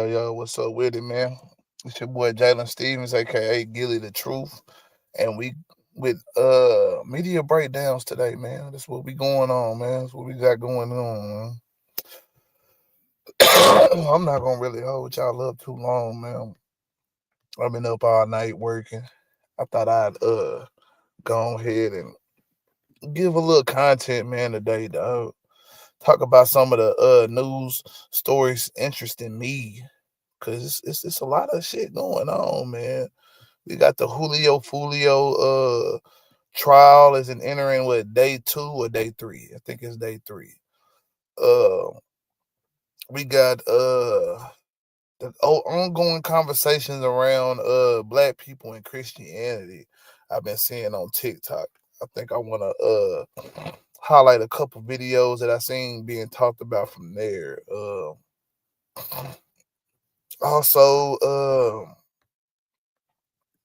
Yo, what's up with it, man? It's your boy Jalen Stevens, aka Gilly the Truth. And we with media breakdowns today, man. That's what we going on, man. That's what we got going on, man. I'm not gonna really hold y'all up too long, man. I've been up all night working. I thought I'd go ahead and give a little content, man, today, dog. Talk about some of the news stories interesting me. Cause it's a lot of shit going on, man. We got the Julio Fulio trial is an entering with day 2 or day 3. I think it's day 3. Uh we got the ongoing conversations around black people and Christianity I've been seeing on TikTok. I think I wanna highlight a couple videos that I seen being talked about from there. Also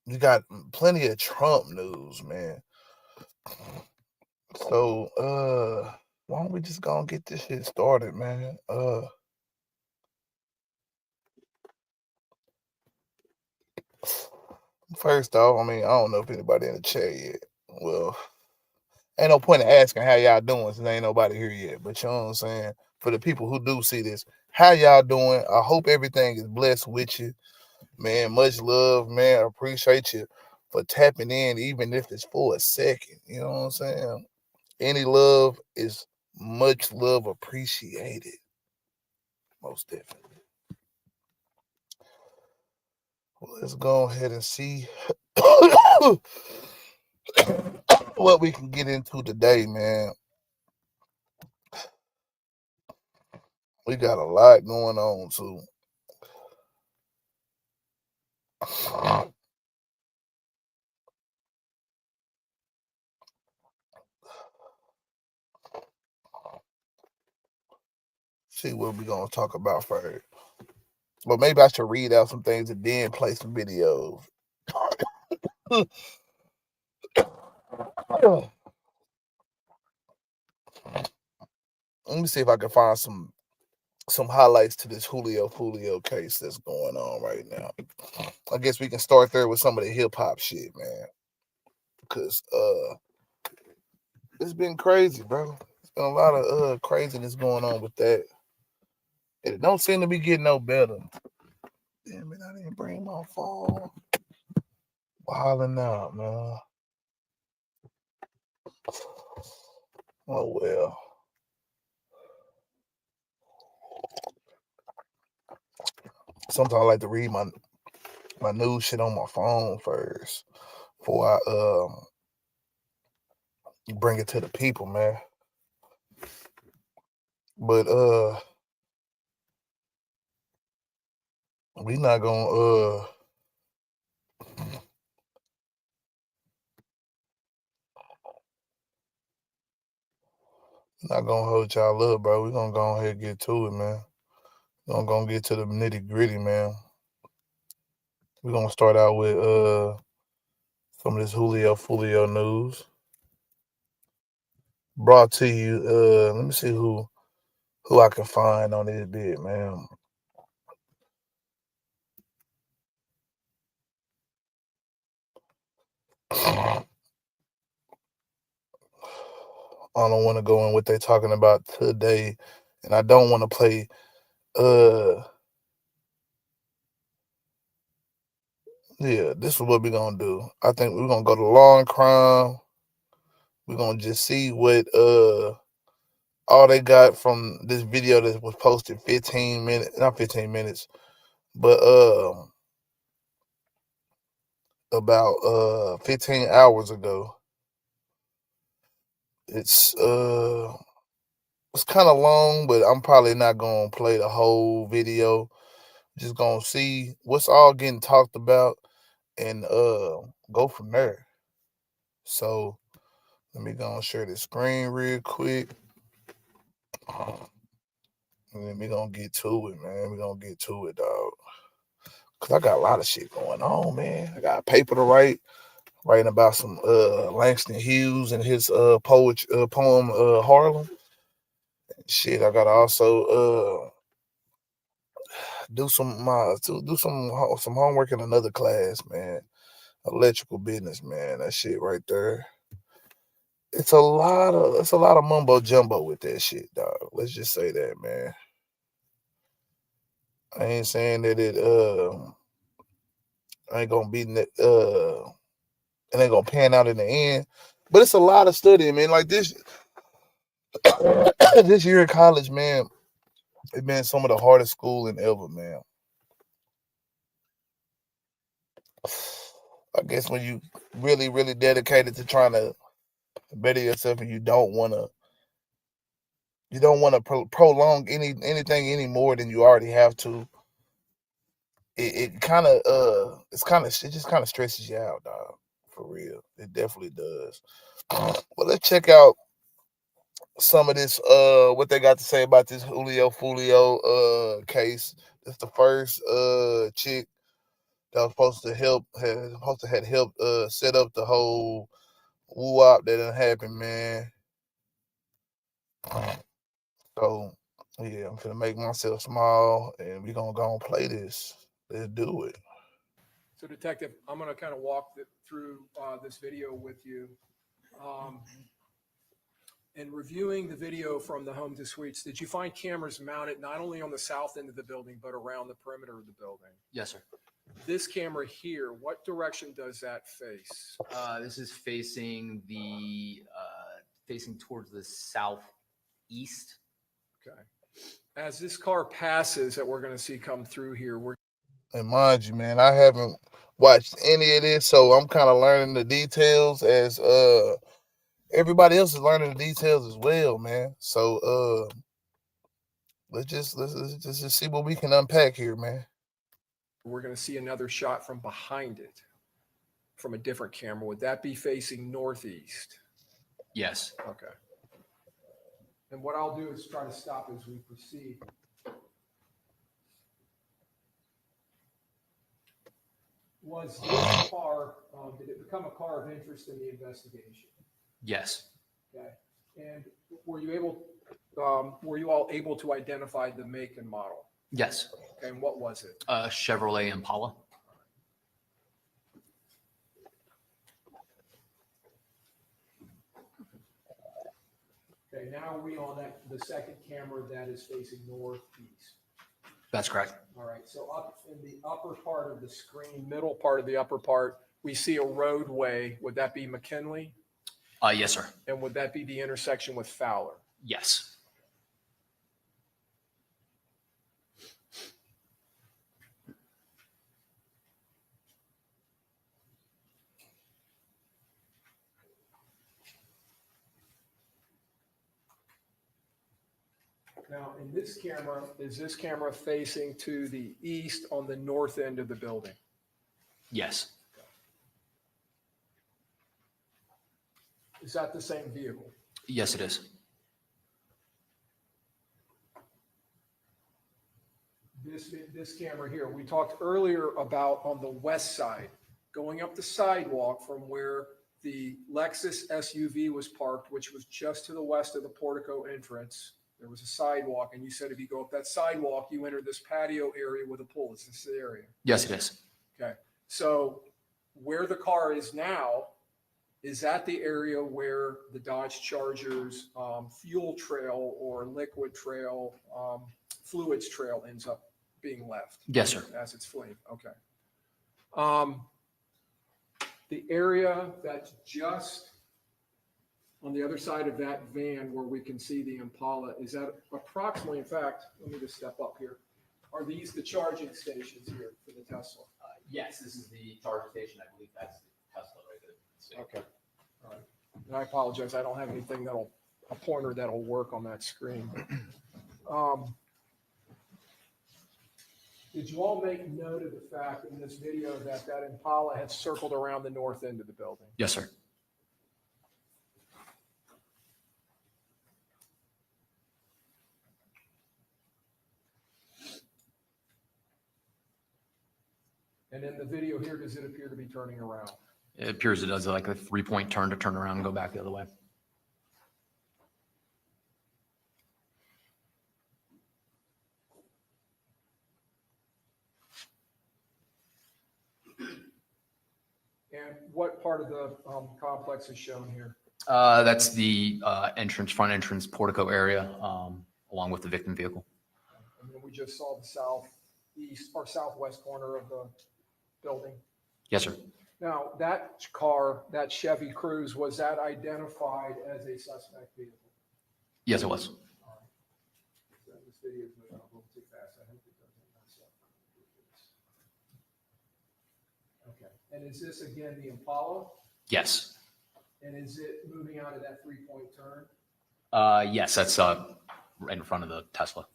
you got plenty of Trump news, man. So, why don't we just go and get this shit started, man? First off, I mean, I don't know if anybody in the chat yet. Well, ain't no point in asking how y'all doing since ain't nobody here yet. But you know what I'm saying? For the people who do see this, how y'all doing? I hope everything is blessed with you, man. Much love, man. I appreciate you for tapping in, even if it's for a second. You know what I'm saying? Any love is much love appreciated. Most definitely. Well, let's go ahead and see what we can get into today, man. We got a lot going on, too. See what we're going to talk about first. But maybe I should read out some things and then play some videos. Let me see if I can find some highlights to this Julio case that's going on right now. I guess we can start there with some of the hip hop shit, man. Cause it's been crazy, bro. There's been a lot of craziness going on with that. It don't seem to be getting no better. Damn it, I didn't bring my phone. Wilding out, man. Oh well. Sometimes I like to read my news shit on my phone first before I bring it to the people, man. But we not gonna hold y'all up, bro. We gonna go ahead and get to it, man. We're gonna get to the nitty gritty, man. We're gonna start out with some of this Julio Fulio news. Brought to you, let me see who I can find on this bit, man. I don't want to go in what they're talking about today, and I don't want to play yeah, this is what we're gonna do. I think we're gonna go to law and crime. We're gonna just see what all they got from this video that was posted 15 minutes, not 15 minutes, but about 15 hours ago. It's kind of long, but I'm probably not gonna play the whole video. Just gonna see what's all getting talked about and go from there. So let me go and share the screen real quick. And then we gonna get to it, man. We gonna get to it, dog. Cause I got a lot of shit going on, man. I got paper to writing about some Langston Hughes and his poem Harlem. Shit, I got also do some some homework in another class, man. Electrical business, man. That shit right there. It's a lot of mumbo jumbo with that shit, dog. Let's just say that, man. I ain't saying that ain't gonna be it ain't gonna pan out in the end, but it's a lot of studying, man. Like this this year in college, man, it's been some of the hardest schooling ever, man. I guess when you really, really dedicated to trying to better yourself, and you don't want to prolong anything any more than you already have to. It kind of it just kind of stresses you out, dog. For real, it definitely does. Well, let's check out some of this what they got to say about this Julio Fulio case. It's the first chick that was supposed to had helped set up the whole woo-wop that done happened, man. So yeah, I'm gonna make myself small, and we gonna go and play this. Let's do it. So, Detective, I'm going to kind of walk through this video with you. In reviewing the video from the home to suites, did you find cameras mounted not only on the south end of the building, but around the perimeter of the building? Yes, sir. This camera here, what direction does that face? This is facing facing towards the southeast. Okay. As this car passes that we're going to see come through here, And mind you, man, I haven't watched any of this, so I'm kind of learning the details as everybody else is learning the details as well, man. So let's just see what we can unpack here, man. we're going to see another shot from behind it, from a different camera. Would that be facing northeast? Yes. Okay. And what I'll do is try to stop as we proceed. Was this car, did it become a car of interest in the investigation? Yes. Okay. And were you all able to identify the make and model? Yes. Okay. And what was it? Chevrolet Impala. Okay. Now are we on the second camera that is facing northeast? That's correct. All right. So up in the upper part of the screen, middle part of the upper part, we see a roadway. Would that be McKinley? Yes, sir. And would that be the intersection with Fowler? Yes. Now, in this camera, is this camera facing to the east on the north end of the building? Yes. Is that the same vehicle? Yes, it is. This camera here, we talked earlier about on the west side, going up the sidewalk from where the Lexus SUV was parked, which was just to the west of the portico entrance. There was a sidewalk, and you said if you go up that sidewalk, you enter this patio area with a pool. Is this the area? Yes, it is. Okay. So where the car is now, is that the area where the Dodge Charger's fuel trail or liquid trail, fluids trail ends up being left? Yes, sir. As it's fleeing. Okay. The area that's just on the other side of that van where we can see the Impala, is that approximately, in fact, let me just step up here. Are these the charging stations here for the Tesla? Yes, this is the charging station. I believe that's the Tesla right there. Okay. All right. And I apologize. I don't have anything a pointer that'll work on that screen. Did you all make note of the fact in this video that Impala had circled around the north end of the building? Yes, sir. And in the video here, does it appear to be turning around? It appears it does like a 3-point turn to turn around and go back the other way. And what part of the complex is shown here? That's the front entrance portico area, along with the victim vehicle. And then we just saw the southeast or southwest corner of the building. Yes, sir. Now, that car, that Chevy Cruze, was that identified as a suspect vehicle? Yes, it was. All right. So this video is moving a little too fast. I hope it doesn't mess up. Okay. And is this again the Impala? Yes. And is it moving out of that 3-point turn? Yes, that's right in front of the Tesla.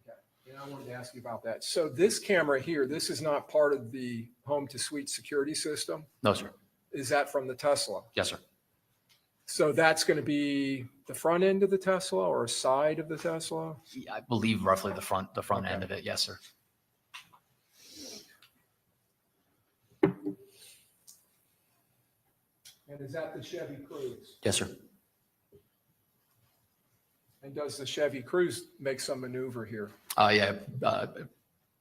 Okay. And I wanted to ask you about that. So this camera here, this is not part of the home to suite security system. No, sir. Is that from the Tesla? Yes, sir. So that's going to be the front end of the Tesla or side of the Tesla? I believe roughly the front Okay. end of it. Yes, sir. And is that the Chevy Cruze? Yes, sir. And does the Chevy Cruze make some maneuver here? Yeah,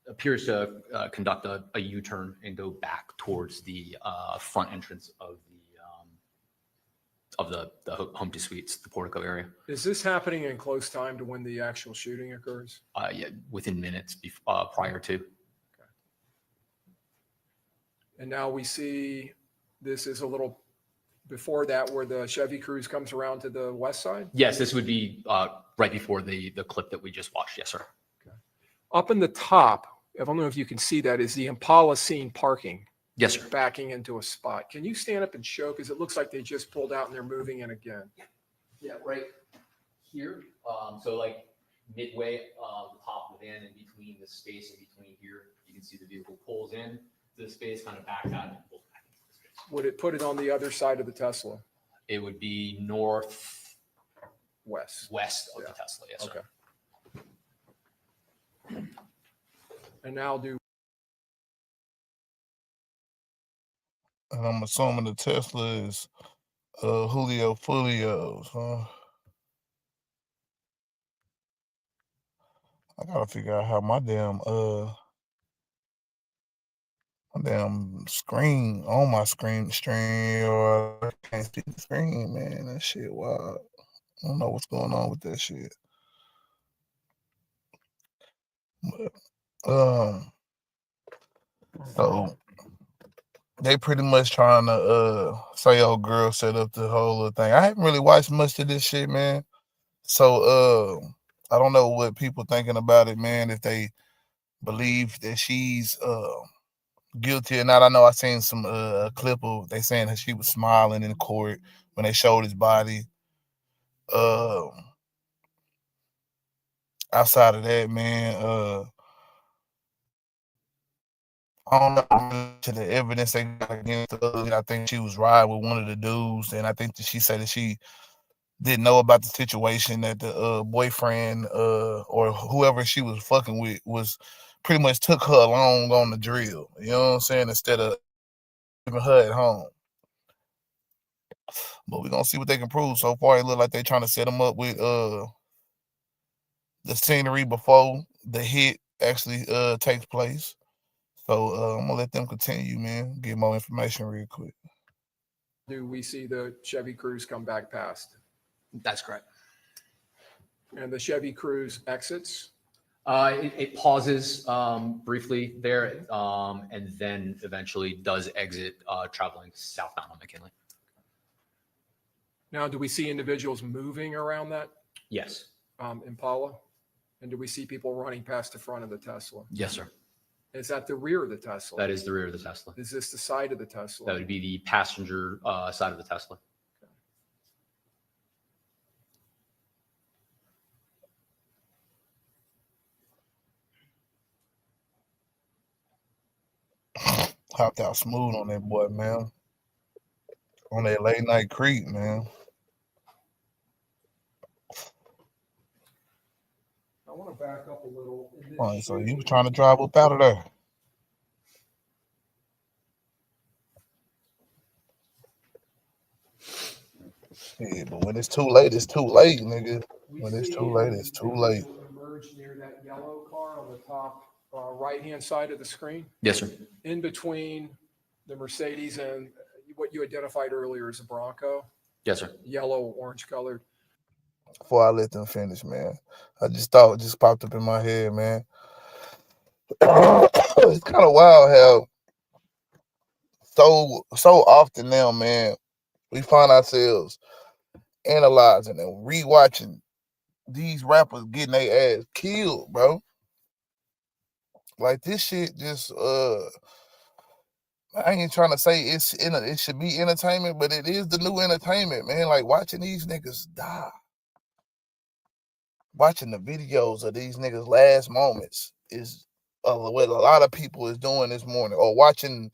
appears to conduct a U-turn and go back towards the front entrance of the home to suites, the portico area. Is this happening in close time to when the actual shooting occurs? Yeah, within minutes prior to. And now we see this is a little before that where the Chevy Cruze comes around to the west side? Yes, this would be right before the clip that we just watched. Yes, sir. Up in the top, I don't know if you can see that, is the Impala seen parking, Yes, sir. backing into a spot. Can you stand up and show? Because it looks like they just pulled out and they're moving in again. Yeah, right here. So like midway, the top within and between the space in between here, you can see the vehicle pulls in to the space, kind of backs out and pulls back into the space. Would it put it on the other side of the Tesla? It would be northwest West. of Yeah. the Tesla. Yes, sir. Okay. And now do And I'm assuming the Tesla is Julio Fulio's, huh? I gotta figure out how my damn screen on my stream or I can't see the screen, man. That shit wild. I don't know what's going on with that shit. But so they pretty much trying to say old girl set up the whole little thing. I haven't really watched much of this shit, man. So I don't know what people thinking about it, man, if they believe that she's guilty or not. I know I seen some clip of they saying that she was smiling in court when they showed his body. Outside of that, man, I don't know to the evidence they got against her. I think she was riding with one of the dudes, and I think that she said that she didn't know about the situation, that the boyfriend or whoever she was fucking with was pretty much took her along on the drill. You know what I'm saying? Instead of leaving her at home. But we're gonna see what they can prove. So far, it look like they're trying to set them up with the scenery before the hit actually takes place. So I'm gonna let them continue, man. Get more information real quick. do we see the Chevy Cruze come back past? That's correct. And the Chevy Cruze exits? It pauses briefly there, and then eventually does exit, traveling southbound on McKinley. Now, do we see individuals moving around that Yes. Impala? And do we see people running past the front of the Tesla? Yes, sir. Is that the rear of the Tesla? That is the rear of the Tesla. Is this the side of the Tesla? That would be the passenger side of the Tesla. Hopped out smooth on that boy, man. On that late night creep, man. I want to back up a little. In this All right, so he was shooting- trying to drive up out of there. Yeah, but when it's too late, nigga. we When it's see too late, an it's too late. individual emerge near that yellow car on the top right-hand side of the screen, Yes, sir. in between the Mercedes and what you identified earlier as a Bronco, Yes, sir. yellow, orange colored. Before I let them finish, man, I just thought it just popped up in my head, man. It's kind of wild how so often now, man, we find ourselves analyzing and rewatching these rappers getting their ass killed, bro. Like this shit just I ain't trying to say it should be entertainment, but it is the new entertainment, man. Like watching these niggas die. Watching the videos of these niggas' last moments is what a lot of people is doing this morning, or watching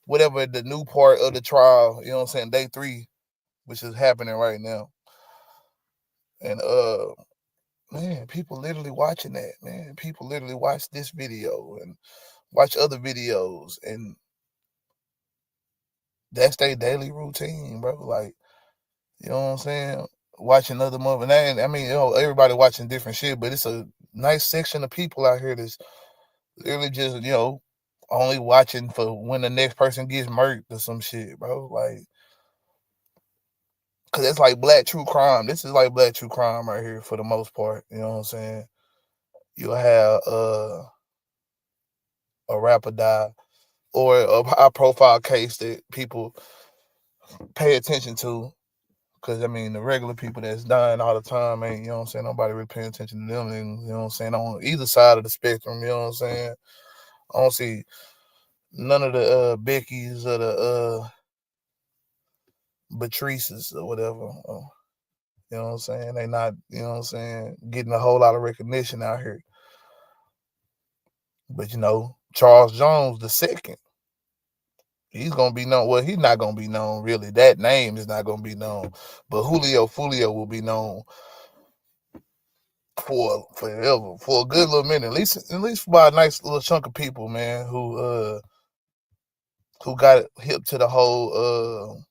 whatever the new part of the trial, you know what I'm saying, day 3, which is happening right now. And man, people literally watching that, man. People literally watch this video and watch other videos, and that's their daily routine, bro. Like, you know what I'm saying? Watching other mother, I mean, everybody watching different shit, but it's a nice section of people out here that's literally just, only watching for when the next person gets murked or some shit, bro. Like, cause it's like black true crime. This is like black true crime right here for the most part. You know what I'm saying? You'll have a rapper die, or a high profile case that people pay attention to. Cause I mean, the regular people that's dying all the time ain't, you know what I'm saying, nobody really paying attention to them, and you know what I'm saying, on either side of the spectrum, you know what I'm saying. I don't see none of the Beckys or the Patrices or whatever. You know what I'm saying? They not, you know what I'm saying, getting a whole lot of recognition out here. But Charles Jones the second, he's gonna be known. Well, he's not gonna be known really. That name is not gonna be known. But Julio Fulio will be known for forever, for a good little minute. At least by a nice little chunk of people, man, who got hip to the whole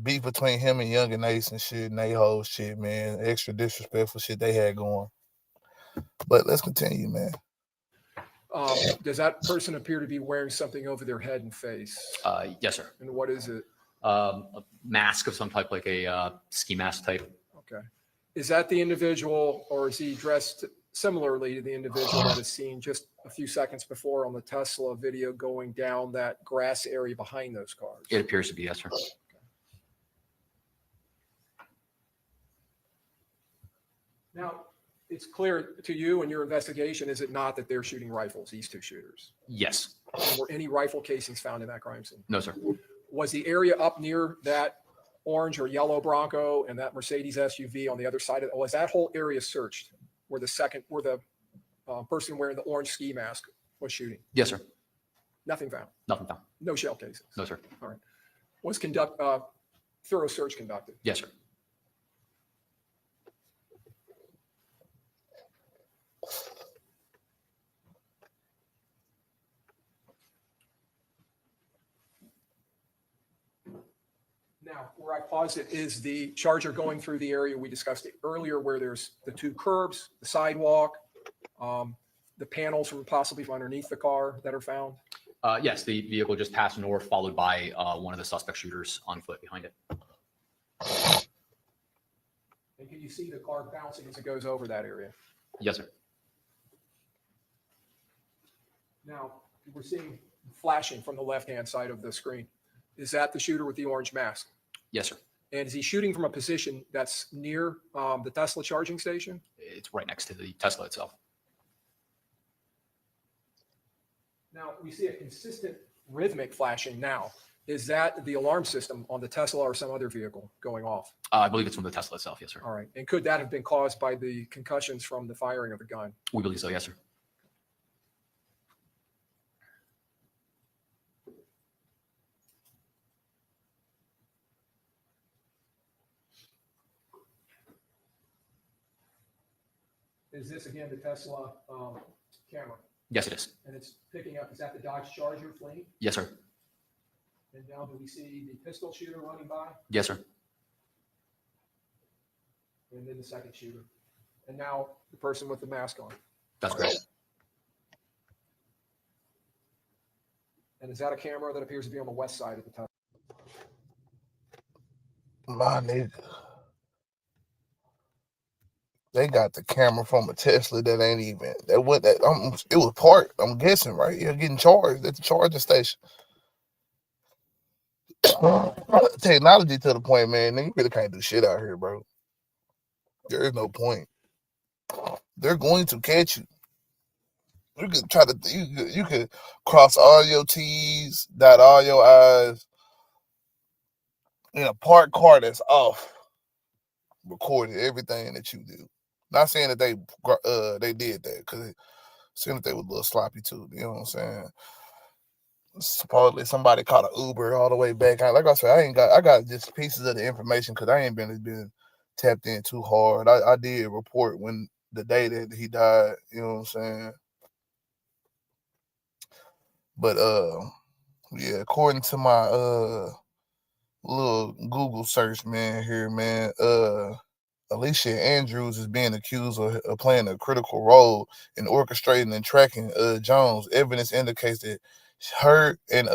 beef between him and Young and Ace and shit, and they whole shit, man. Extra disrespectful shit they had going. But let's continue, man. Does that person appear to be wearing something over their head and face? Yes, sir. And what is it? A mask of some type, like a ski mask type. Okay. Is that the individual, or is he dressed similarly to the individual that is seen just a few seconds before on the Tesla video going down that grass area behind those cars? It appears to be, yes, sir. Now, it's clear to you in your investigation, is it not, that they're shooting rifles, these two shooters? Yes. And were any rifle casings found in that crime scene? No, sir. Was the area up near that orange or yellow Bronco and that Mercedes SUV on the other side was that whole area searched where the person wearing the orange ski mask was shooting? Yes, sir. Nothing found? Nothing found. No shell casings? No, sir. All right. Was thorough search conducted? Yes, sir. Now, where I pause it is the Charger going through the area we discussed earlier, where there's the two curbs, the sidewalk, the panels from possibly from underneath the car that are found? Yes, the vehicle just passed north, followed by one of the suspect shooters on foot behind it. And can you see the car bouncing as it goes over that area? Yes, sir. Now, we're seeing flashing from the left-hand side of the screen. Is that the shooter with the orange mask? Yes, sir. And is he shooting from a position that's near the Tesla charging station? It's right next to the Tesla itself. Now, we see a consistent rhythmic flashing now. Is that the alarm system on the Tesla or some other vehicle going off? I believe it's from the Tesla itself, yes, sir. All right. And could that have been caused by the concussions from the firing of the gun? We believe so, yes, sir. Is this, again, the Tesla camera? Yes, it is. And it's picking up, is that the Dodge Charger fleeing? Yes, sir. And now do we see the pistol shooter running by? Yes, sir. And then the second shooter. And now the person with the mask on. That's correct. And is that a camera that appears to be on the west side of the Tesla? My nigga. They got the camera from a Tesla that ain't even that what that it was parked. I'm guessing, right? You're getting charged at the charging station. Technology to the point, man. You really can't do shit out here, bro. There is no point. They're going to catch you. You could try to you could cross all your T's, dot all your I's in a parked car that's off, recording everything that you do. Not saying that they did that because it seemed that they was a little sloppy too. You know what I'm saying? Supposedly somebody caught an Uber all the way back. Like I said, I got just pieces of the information because I ain't been tapped in too hard. I did report when the day that he died. You know what I'm saying? But yeah, according to my little Google search, man, here, man, Alicia Andrews is being accused of playing a critical role in orchestrating and tracking Jones. Evidence indicates that her and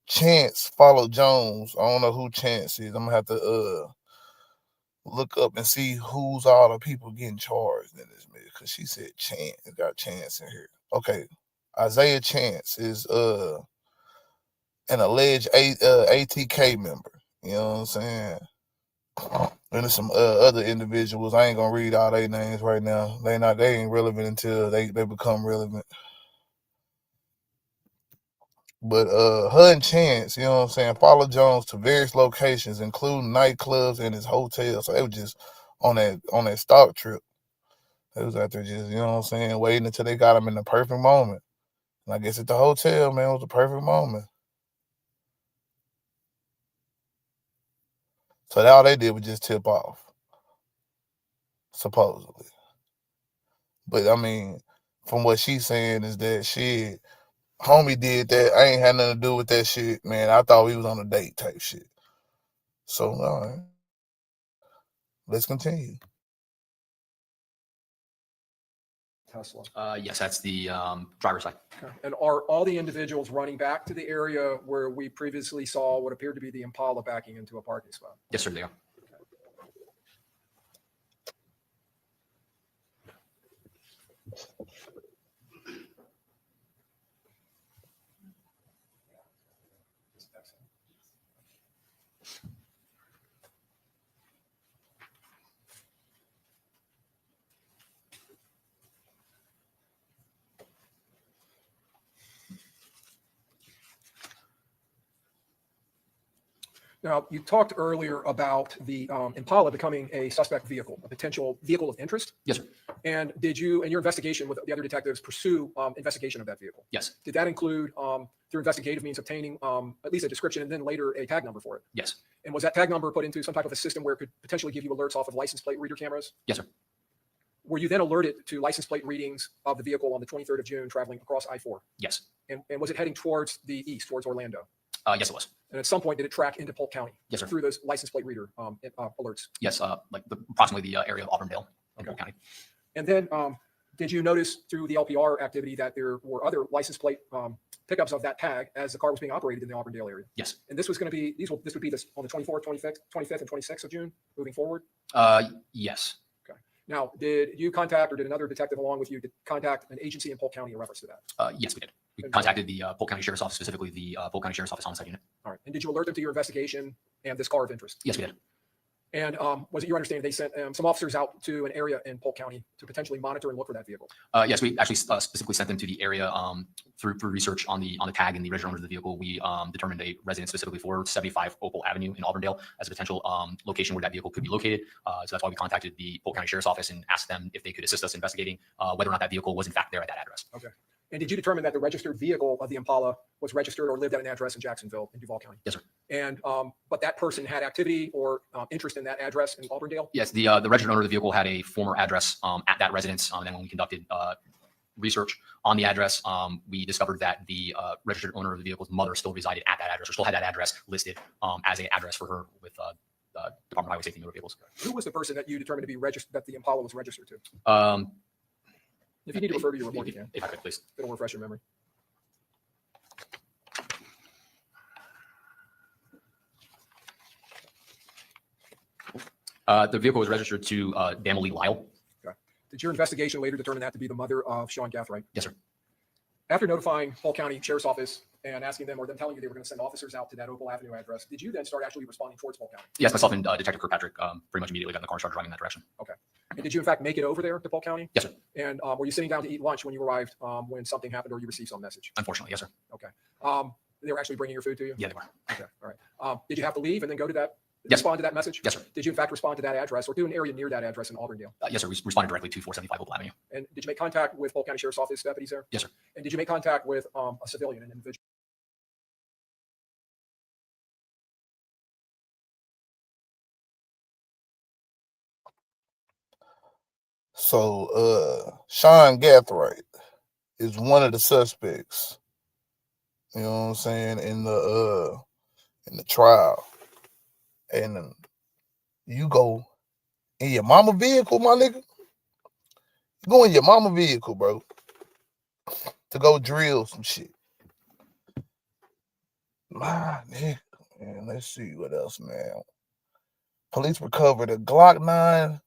Chance followed Jones. I don't know who Chance is. I'm gonna have to look up and see who's all the people getting charged in this minute because she said Chance. Got Chance in here. Okay, Isaiah Chance is an alleged ATK member. You know what I'm saying? And there's some other individuals. I ain't gonna read all their names right now. They ain't relevant until they become relevant. But her and Chance, you know what I'm saying, followed Jones to various locations, including nightclubs and his hotel. So they were just on that stalk trip. They was out there just, you know what I'm saying, waiting until they got him in the perfect moment. And I guess at the hotel, man, it was the perfect moment. So all they did was just tip off, supposedly. But I mean, from what she's saying is that shit, homie did that. I ain't had nothing to do with that shit, man. I thought we was on a date type shit. So, all right. Let's continue. Tesla. Yes, that's the driver's side. Okay. And are all the individuals running back to the area where we previously saw what appeared to be the Impala backing into a parking spot? Yes, sir, they are. Now, you talked earlier about the Impala becoming a suspect vehicle, a potential vehicle of interest. Yes, sir. And did you, in your investigation with the other detectives, pursue investigation of that vehicle? Yes. Did that include, through investigative means, obtaining at least a description and then later a tag number for it? Yes. And was that tag number put into some type of a system where it could potentially give you alerts off of license plate reader cameras? Yes, sir. Were you then alerted to license plate readings of the vehicle on the 23rd of June traveling across I-4? Yes. And was it heading towards the east, towards Orlando? Yes, it was. And at some point, did it track into Polk County? Yes, sir. Through those license plate reader alerts? Yes, approximately the area of Auburndale in Polk County. And then did you notice through the LPR activity that there were other license plate pickups of that tag as the car was being operated in the Auburndale area? Yes. And this was going to be, this would be this on the 24th, 25th, and 26th of June moving forward? Yes. Okay. Now, did you contact or did another detective along with you contact an agency in Polk County in reference to that? Yes, we did. We contacted the Polk County Sheriff's Office, specifically the Polk County Sheriff's Office Homicide Unit. All right. And did you alert them to your investigation and this car of interest? Yes, we did. And was it your understanding they sent some officers out to an area in Polk County to potentially monitor and look for that vehicle? Yes, we actually specifically sent them to the area through research on the tag and the registered owner of the vehicle. We determined a residence specifically for 75 Opal Avenue in Auburndale as a potential location where that vehicle could be located. So that's why we contacted the Polk County Sheriff's Office and asked them if they could assist us investigating whether or not that vehicle was in fact there at that address. Okay. And did you determine that the registered vehicle of the Impala was registered or lived at an address in Jacksonville in Duval County? Yes, sir. And but that person had activity or interest in that address in Auburndale? Yes, the registered owner of the vehicle had a former address at that residence. And then when we conducted research on the address, we discovered that the registered owner of the vehicle's mother still resided at that address or still had that address listed as an address for her with Department of Highway Safety and Motor Vehicles. Who was the person that you determined to be registered, that the Impala was registered to? If you need to refer to your report, you can. If I could, please. It'll refresh your memory. The vehicle was registered to Daniel Lyle. Okay. Did your investigation later determine that to be the mother of Sean Gathright? Yes, sir. After notifying Polk County Sheriff's Office and asking them, or them telling you they were going to send officers out to that Opal Avenue address, did you then start actually responding towards Polk County? Yes, myself and Detective Kirkpatrick pretty much immediately got in the car and started driving in that direction. Okay. And did you in fact make it over there to Polk County? Yes, sir. And were you sitting down to eat lunch when you arrived, when something happened or you received some message? Unfortunately, yes, sir. Okay. They were actually bringing your food to you? Yeah, they were. Okay. All right. Did you have to leave and then go to that? Yes. Respond to that message? Yes, sir. Did you in fact respond to that address or to an area near that address in Auburndale? Yes, sir. We responded directly to 475 Opal Avenue. And did you make contact with Polk County Sheriff's Office deputies there? Yes, sir. And did you make contact with a civilian, an individual? So Sean Gathright is one of the suspects. You know what I'm saying, in the trial. And you go in your mama vehicle, my nigga. You go in your mama vehicle, bro, to go drill some shit. My nigga, man, let's see what else, man. Police recovered a Glock 9.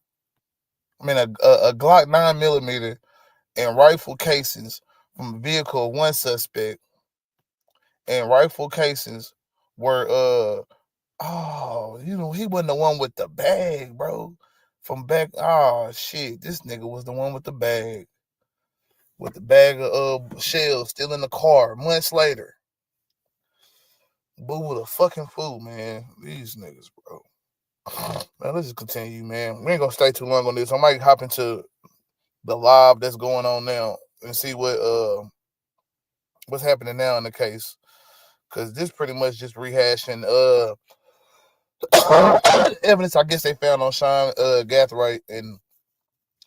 I mean, a Glock 9mm and rifle casings from a vehicle of one suspect. And rifle casings were, he wasn't the one with the bag, bro. From back, shit, this nigga was the one with the bag. With the bag of shells still in the car months later. Boo was a fucking fool, man. These niggas, bro. Man, let's just continue, man. We ain't gonna stay too long on this. I might hop into the live that's going on now and see what's happening now in the case. Cause this pretty much just rehashing evidence I guess they found on Sean Gathright and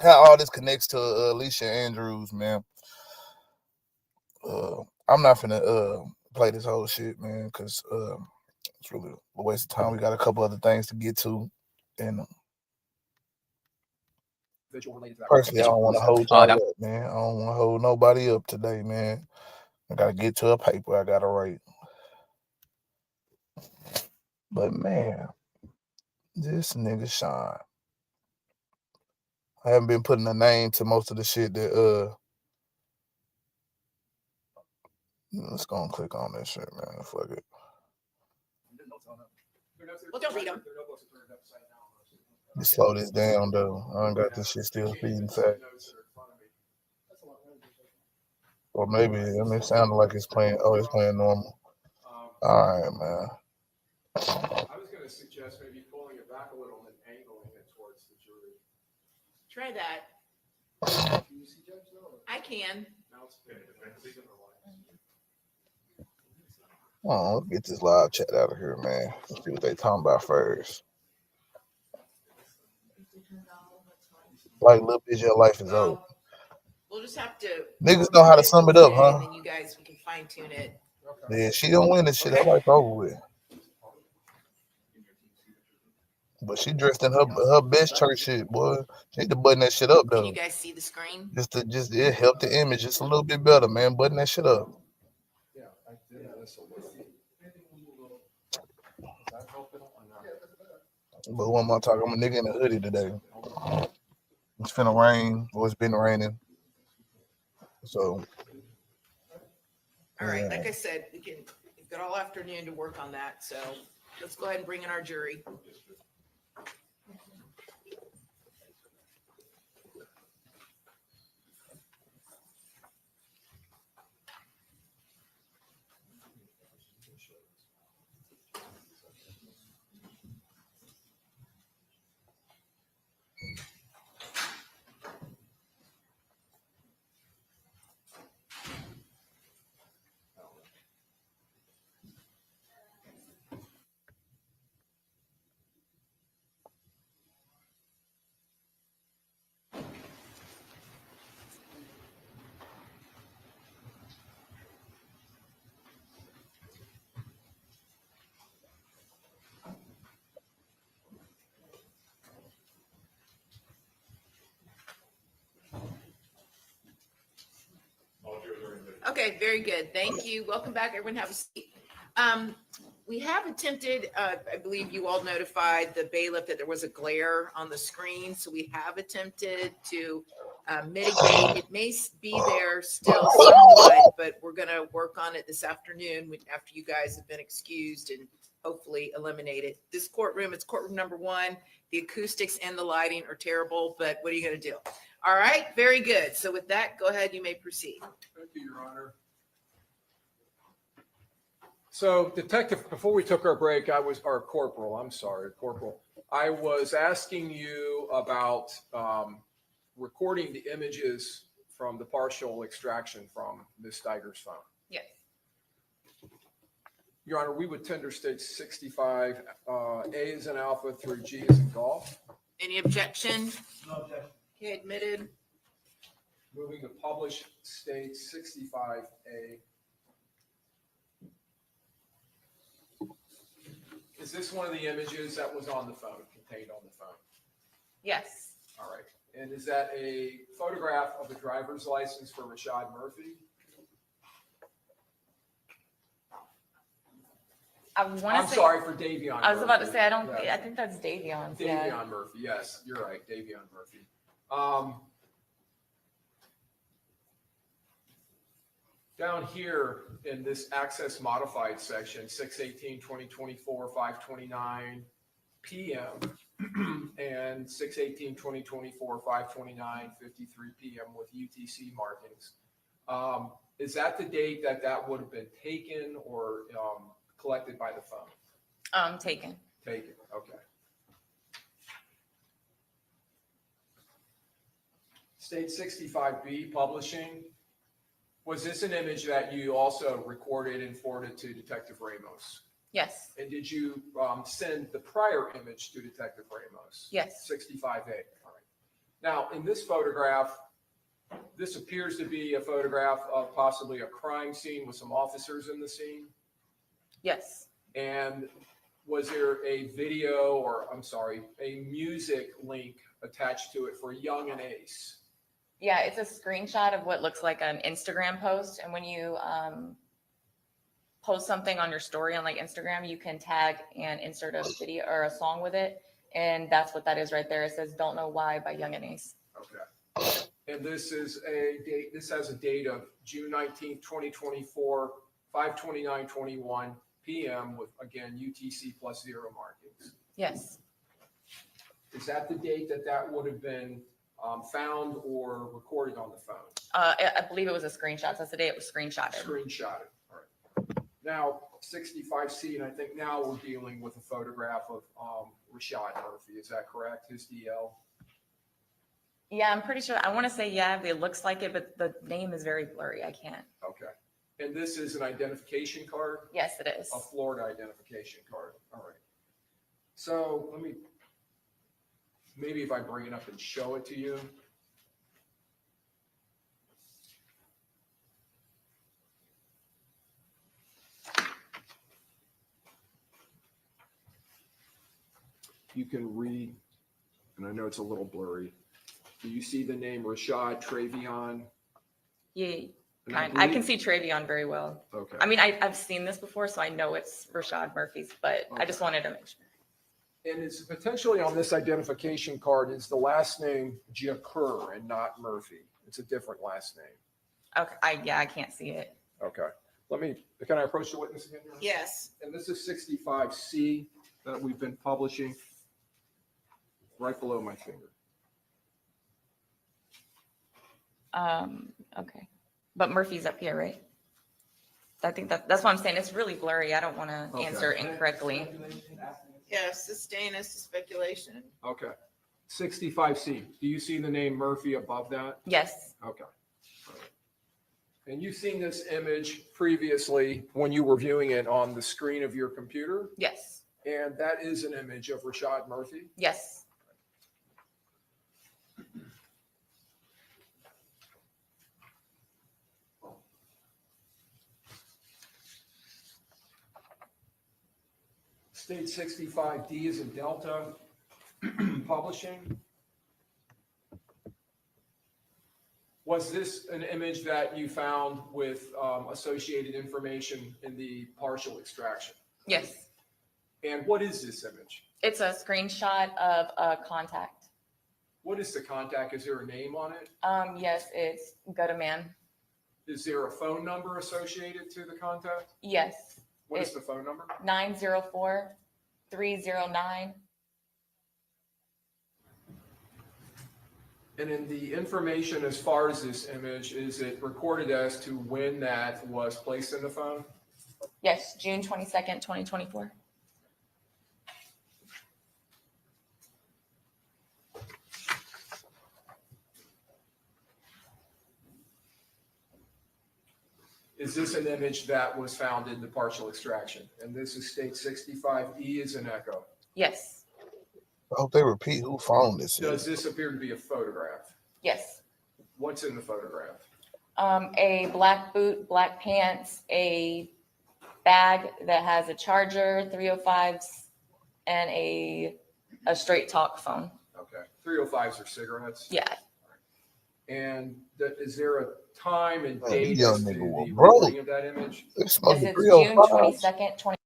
how all this connects to Alicia Andrews, man. I'm not finna play this whole shit, man, because it's really a waste of time. We got a couple other things to get to, and personally, I don't want to hold y'all up, man. I don't want to hold nobody up today, man. I gotta get to a paper I gotta write. But man, this nigga Sean, I haven't been putting a name to most of the shit that let's go and click on that shit, man. Fuck it. Well, don't read them. Let's slow this down, though. I don't got this shit still feeding facts. Or maybe, it sounded like it's playing. Oh, it's playing normal. All right, man. I was going to suggest maybe pulling it back a little and angling it towards the jury. Try that. Can you see Judge though? I can. Now it's been Oh, let's get this live chat out of here, man. Let's see what they talking about first. Like, little bitch, your life is over. We'll just have to. Niggas know how to sum it up, huh? And then you guys can fine tune it. Yeah, she don't win this shit. That life over with. But she dressed in her best church shit, boy. She need to button that shit up, though. Can you guys see the screen? Just it help the image just a little bit better, man. Button that shit up. Yeah, I did. But what am I talking? I'm a nigga in a hoodie today. It's finna rain, or it's been raining. So. All right, like I said, we've got all afternoon to work on that. So let's go ahead and bring in our jury. Okay, very good. Thank you. Welcome back. Everyone have a seat. We have attempted, I believe you all notified the bailiff that there was a glare on the screen, so we have attempted to mitigate. It may be there still somewhat, but we're gonna work on it this afternoon after you guys have been excused and hopefully eliminate it. This courtroom, it's courtroom number 1. The acoustics and the lighting are terrible, but what are you gonna do? All right, very good. So with that, go ahead, you may proceed. Thank you, Your Honor. So Detective, before we took our break, Corporal, I was asking you about recording the images from the partial extraction from Ms. Steiger's phone. Yes. Your Honor, we would tender state 65, A is in alpha through G is in golf. Any objection? No objection. Okay, admitted. Moving to publish state 65A. Is this one of the images that was on the phone, contained on the phone? Yes. All right. And is that a photograph of the driver's license for Rashad Murphy? I want I'm to say. sorry, for Davion. I was about to Murphy. say I don't. Yeah. I think that's Davion's. Davion Yeah. Murphy. Yes, you're right. Davion Murphy. Down here in this access modified section, 6/18/2024, 5:29 p.m. and 6/18/2024, 5:29:53 p.m. with UTC markings. Is that the date that would have been taken or collected by the phone? Taken. Taken, okay. State 65B publishing. Was this an image that you also recorded and forwarded to Detective Ramos? Yes. And did you send the prior image to Detective Ramos? Yes. 65A, all right. Now, in this photograph, this appears to be a photograph of possibly a crime scene with some officers in the scene. Yes. And was there a video or, a music link attached to it for Young and Ace? Yeah, it's a screenshot of what looks like an Instagram post, and when you post something on your story on like Instagram, you can tag and insert a video or a song with it, and that's what that is right there. It says "Don't Know Why" by Young and Ace. Okay. And this is a date. This has a date of June 19th, 2024, 5:29:21 p.m. with again UTC +0 markings. Yes. Is that the date that would have been found or recorded on the phone? I believe it was a screenshot. That's the day it was screenshotted. Screenshotted. All right. Now 65C, and I think now we're dealing with a photograph of Rashad Murphy. Is that correct? His DL. Yeah, I'm pretty sure. I want to say yeah, it looks like it, but the name is very blurry. I can't. Okay. And this is an identification card? Yes, it is. A Florida identification card. All right. So maybe if I bring it up and show it to you. You can read, and I know it's a little blurry. Do you see the name Rashad Travion? Yeah, And I can see Travion very well. Okay. I mean, I've seen this before, so I know it's Rashad Murphy's, but I just wanted to make sure. And it's potentially on this identification card is the last name Jakur and not Murphy. It's a different last name. Okay, I can't see it. Okay. Can I approach the witness again? Your Honor? Yes. And this is 65C that we've been publishing right below my finger. Okay. But Murphy's up here, right? I think that's what I'm saying. It's really blurry. I don't want to Okay. answer incorrectly. Yes, sustain us to speculation. Okay. 65C. Do you see the name Murphy above that? Yes. Okay. All right. And you've seen this image previously when you were viewing it on the screen of your computer? Yes. And that is an image of Rashad Murphy? Yes. State 65D is in Delta Publishing. Was this an image that you found with associated information in the partial extraction? Yes. And what is this image? It's a screenshot of a contact. What is the contact? Is there a name on it? Yes, it's Gutterman. Is there a phone number associated to the contact? Yes, What is the phone number? 904-309. And in the information as far as this image, is it recorded as to when that was placed in the phone? Yes, June 22nd, 2024. Is this an image that was found in the partial extraction? And this is state 65E is an echo. Yes, I hope they repeat who phone this Does is. this appear to be a photograph? yes. What's in the photograph? A black boot, black pants, a bag that has a charger, 305s, and a straight talk phone. Okay. 305s are cigarettes. Yeah, And is there a time and Man, date these young as to niggas were the broke. recording of that image? They this smoking is June 305s. 22nd, 20.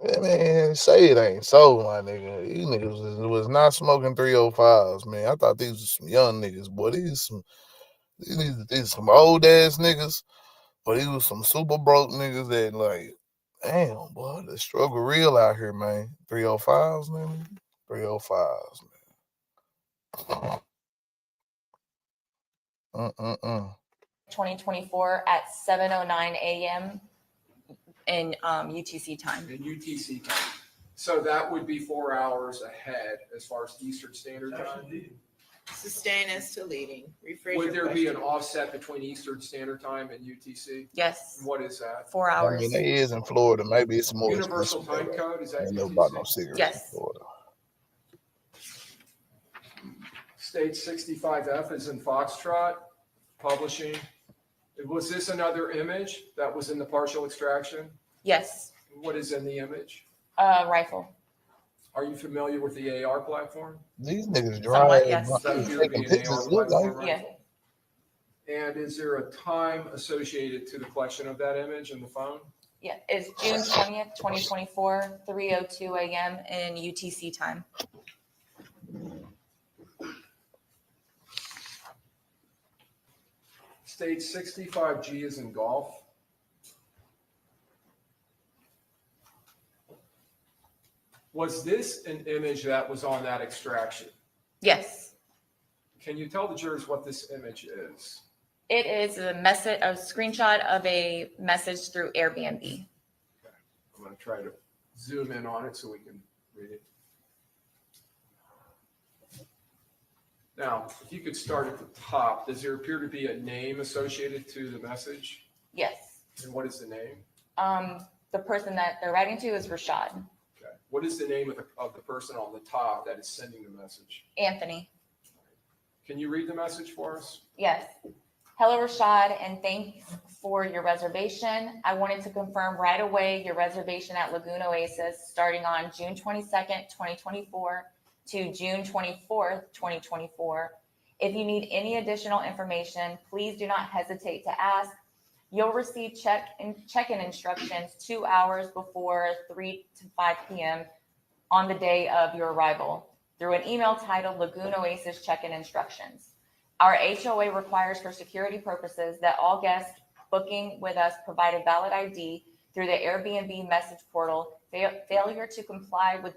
Yeah, man, say it ain't so, my nigga. These niggas was not smoking 305s, man. I thought these was some young niggas, boy. These some old ass niggas, but these was some super broke niggas that like, damn, boy, the struggle real out here, man. 305s, man. 305s, man. 2024 at 7:09 a.m. in UTC time. In UTC time. So that would be 4 hours ahead as far as Eastern Standard Time. Sustain us to leading. Rephrase Would your there be an question. offset between Eastern Standard Time and UTC? Yes, And what is that? 4 I hours. mean, they is in Florida. Maybe it's more Universal expensive. time code, is I that ain't know about no UTC? cigarettes Yes. in Florida. State 65F is in Foxtrot, publishing. Was this another image that was in the partial extraction? Yes, What is in the image? rifle. Are you familiar with the AR platform? These niggas Somewhat, driving, yes. Does that appear to taking be an AR pictures. Look platform like Yeah. rifle? And is there a time associated to the collection of that image in the phone? Yeah, it's June 20th, 2024, 3:02 a.m. in UTC time. State 65G is in golf. Was this an image that was on that extraction? Yes, Can you tell the jurors what this image is? it is a screenshot of a message through Airbnb. I'm going to try to zoom in on it so we can read it. Now, if you could start at the top, does there appear to be a name associated to the message? Yes. And what is the name? The person that they're writing to is Rashad. Okay. What is the name of the person on the top that is sending the message? Anthony. Can you read the message for us? Yes. Hello, Rashad, and thanks for your reservation. I wanted to confirm right away your reservation at Lagoon Oasis starting on June 22nd, 2024 to June 24th, 2024. If you need any additional information, please do not hesitate to ask. You'll receive check-in instructions 2 hours before 3 to 5 p.m. on the day of your arrival through an email titled Lagoon Oasis Check-in Instructions. Our HOA requires for security purposes that all guests booking with us provide a valid ID through the Airbnb message portal. Failure to comply with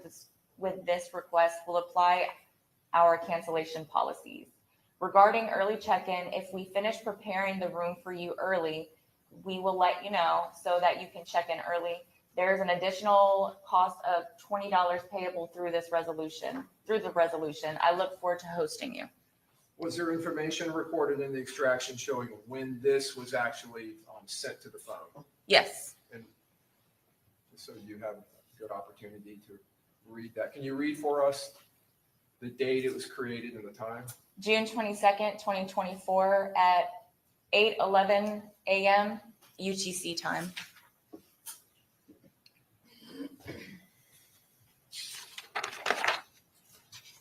this request will apply our cancellation policies. Regarding early check-in, if we finish preparing the room for you early, we will let you know so that you can check in early. There's an additional cost of $20 payable through the resolution. I look forward to hosting you. Was there information recorded in the extraction showing when this was actually sent to the phone? Yes. And so you have a good opportunity to read that. Can you read for us the date it was created and the time? June 22nd, 2024 at 8:11 a.m. UTC time.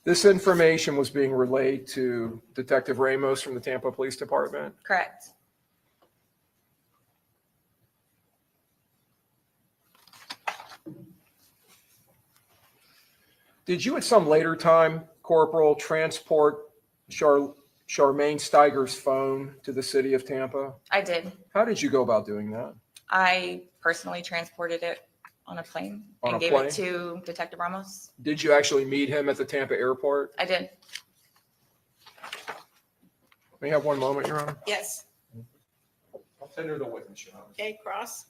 This information was being relayed to Detective Ramos from the Tampa Police Department. Correct. Did you at some later time, Corporal, transport Charmaine Steiger's phone to the city of Tampa? I did. How did you go about doing that? I personally transported it on a plane On and a gave plane? it to Detective Ramos. Did you actually meet him at the Tampa airport? I did. May I have one moment, Your Honor? Yes. I'll tender the witness, Your Honor. Okay, Cross.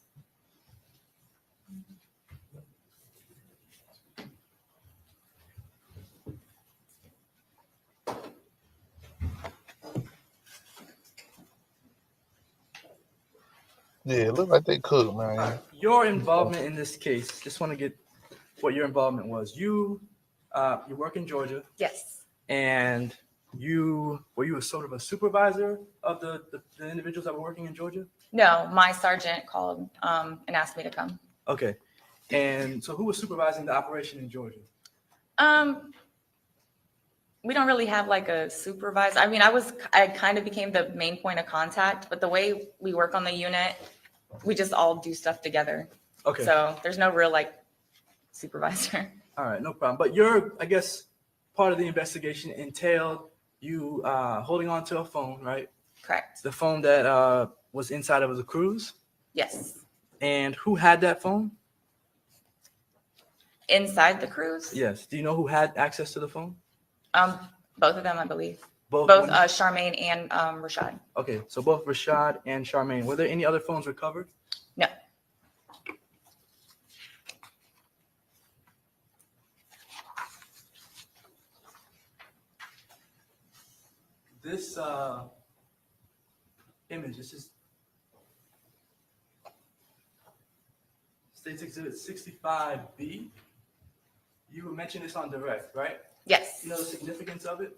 Yeah, it look like they cook, man. All right. Your involvement in this case, just want to get what your involvement was. You work in Georgia, Yes. and were you a sort of a supervisor of the individuals that were working in Georgia? No, my sergeant called and asked me to come. Okay. And so who was supervising the operation in Georgia? We don't really have like a supervisor. I mean, I kind of became the main point of contact, but the way we work on the unit, we just all do stuff together. Okay. So there's no real like supervisor. All right, no problem. But I guess, part of the investigation entailed you holding on to a phone, right? Correct. The phone that was inside of the cruise. Yes. And who had that phone? Inside the cruise? Yes. Do you know who had access to the phone? Both of them, I believe. Both. Both Charmaine and Rashad. Okay, so both Rashad and Charmaine. Were there any other phones recovered? No. This image, this is States Exhibit 65B. You mentioned this on direct, right? Yes. You know the significance of it?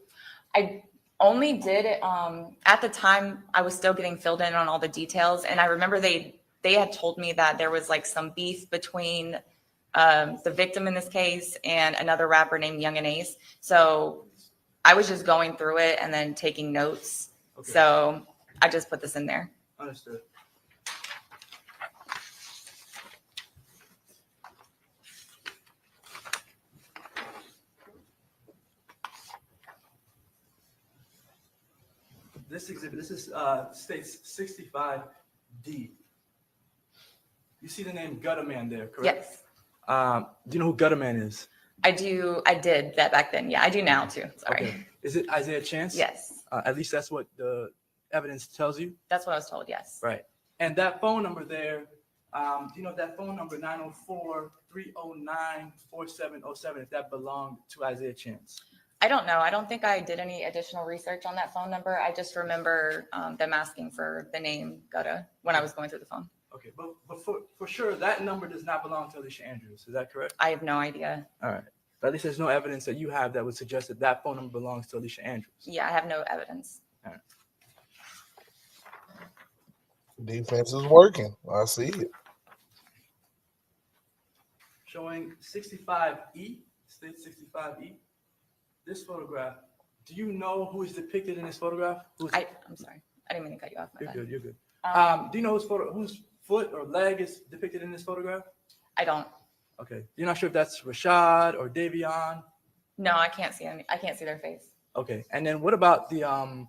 I only did it at the time I was still getting filled in on all the details, and I remember they had told me that there was like some beef between the victim in this case and another rapper named Young and Ace. So I was just going through it and then taking notes. Okay. So I just put this in there. Understood. This exhibit, this is States 65D. You see the name Gutter Man there, correct? Yes. Do you know who Gutter Man is? I did that back then. Yeah, I do now too. Sorry. Okay. Is it Isaiah Chance? Yes. At least that's what the evidence tells you. That's what I was told. Yes. Right. And that phone number there, do you know that phone number 904-309-4707, if that belonged to Isaiah Chance? I don't know. I don't think I did any additional research on that phone number. I just remember them asking for the name Gutta when I was going through the phone. Okay, but for sure, that number does not belong to Alicia Andrews. Is that correct? I have no idea. All right. But at least there's no evidence that you have that would suggest that that phone number belongs to Alicia Andrews. Yeah, I have no evidence. Defense is working. I see it. Showing 65E, state 65E. This photograph, do you know who is depicted in this photograph? I'm sorry. I didn't mean to cut you off. My You're bad. good, you're good. Do Um, you know whose foot or leg is depicted in this photograph? I don't. Okay. You're not sure if that's Rashad or Davion? No, I can't see any. I can't see their face. Okay. And then what about the, I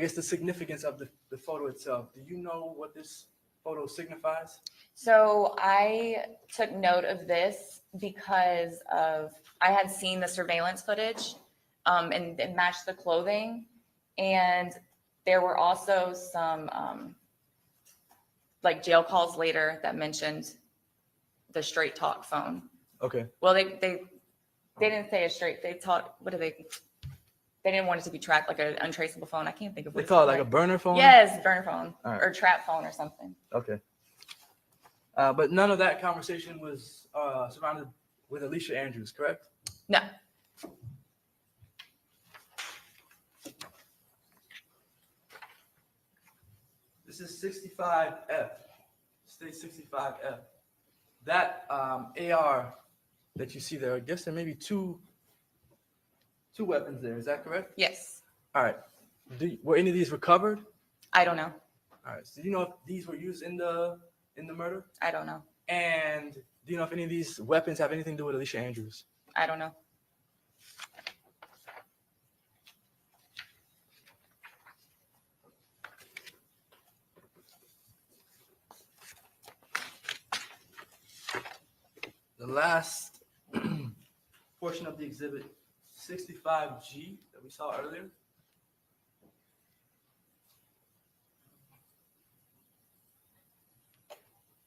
guess the significance of the photo itself? Do you know what this photo signifies? So I took note of this because I had seen the surveillance footage, and it matched the clothing, and there were also some like jail calls later that mentioned the straight talk phone. Okay. Well, they didn't say a straight. They taught They didn't want it to be tracked like an untraceable phone. I can't think of what They it's call it called. like a burner phone? Yes, burner phone All right. or trap phone or something. Okay. But none of that conversation was surrounded with Alicia Andrews, correct? No. This is 65F, state 65F. That AR that you see there, I guess there may be two weapons there. Is that correct? Yes. All right. Were any of these recovered? I don't know. All right. So do you know if these were used in the murder? I don't know. And do you know if any of these weapons have anything to do with Alicia Andrews? I don't know. The last portion of the exhibit 65G that we saw earlier.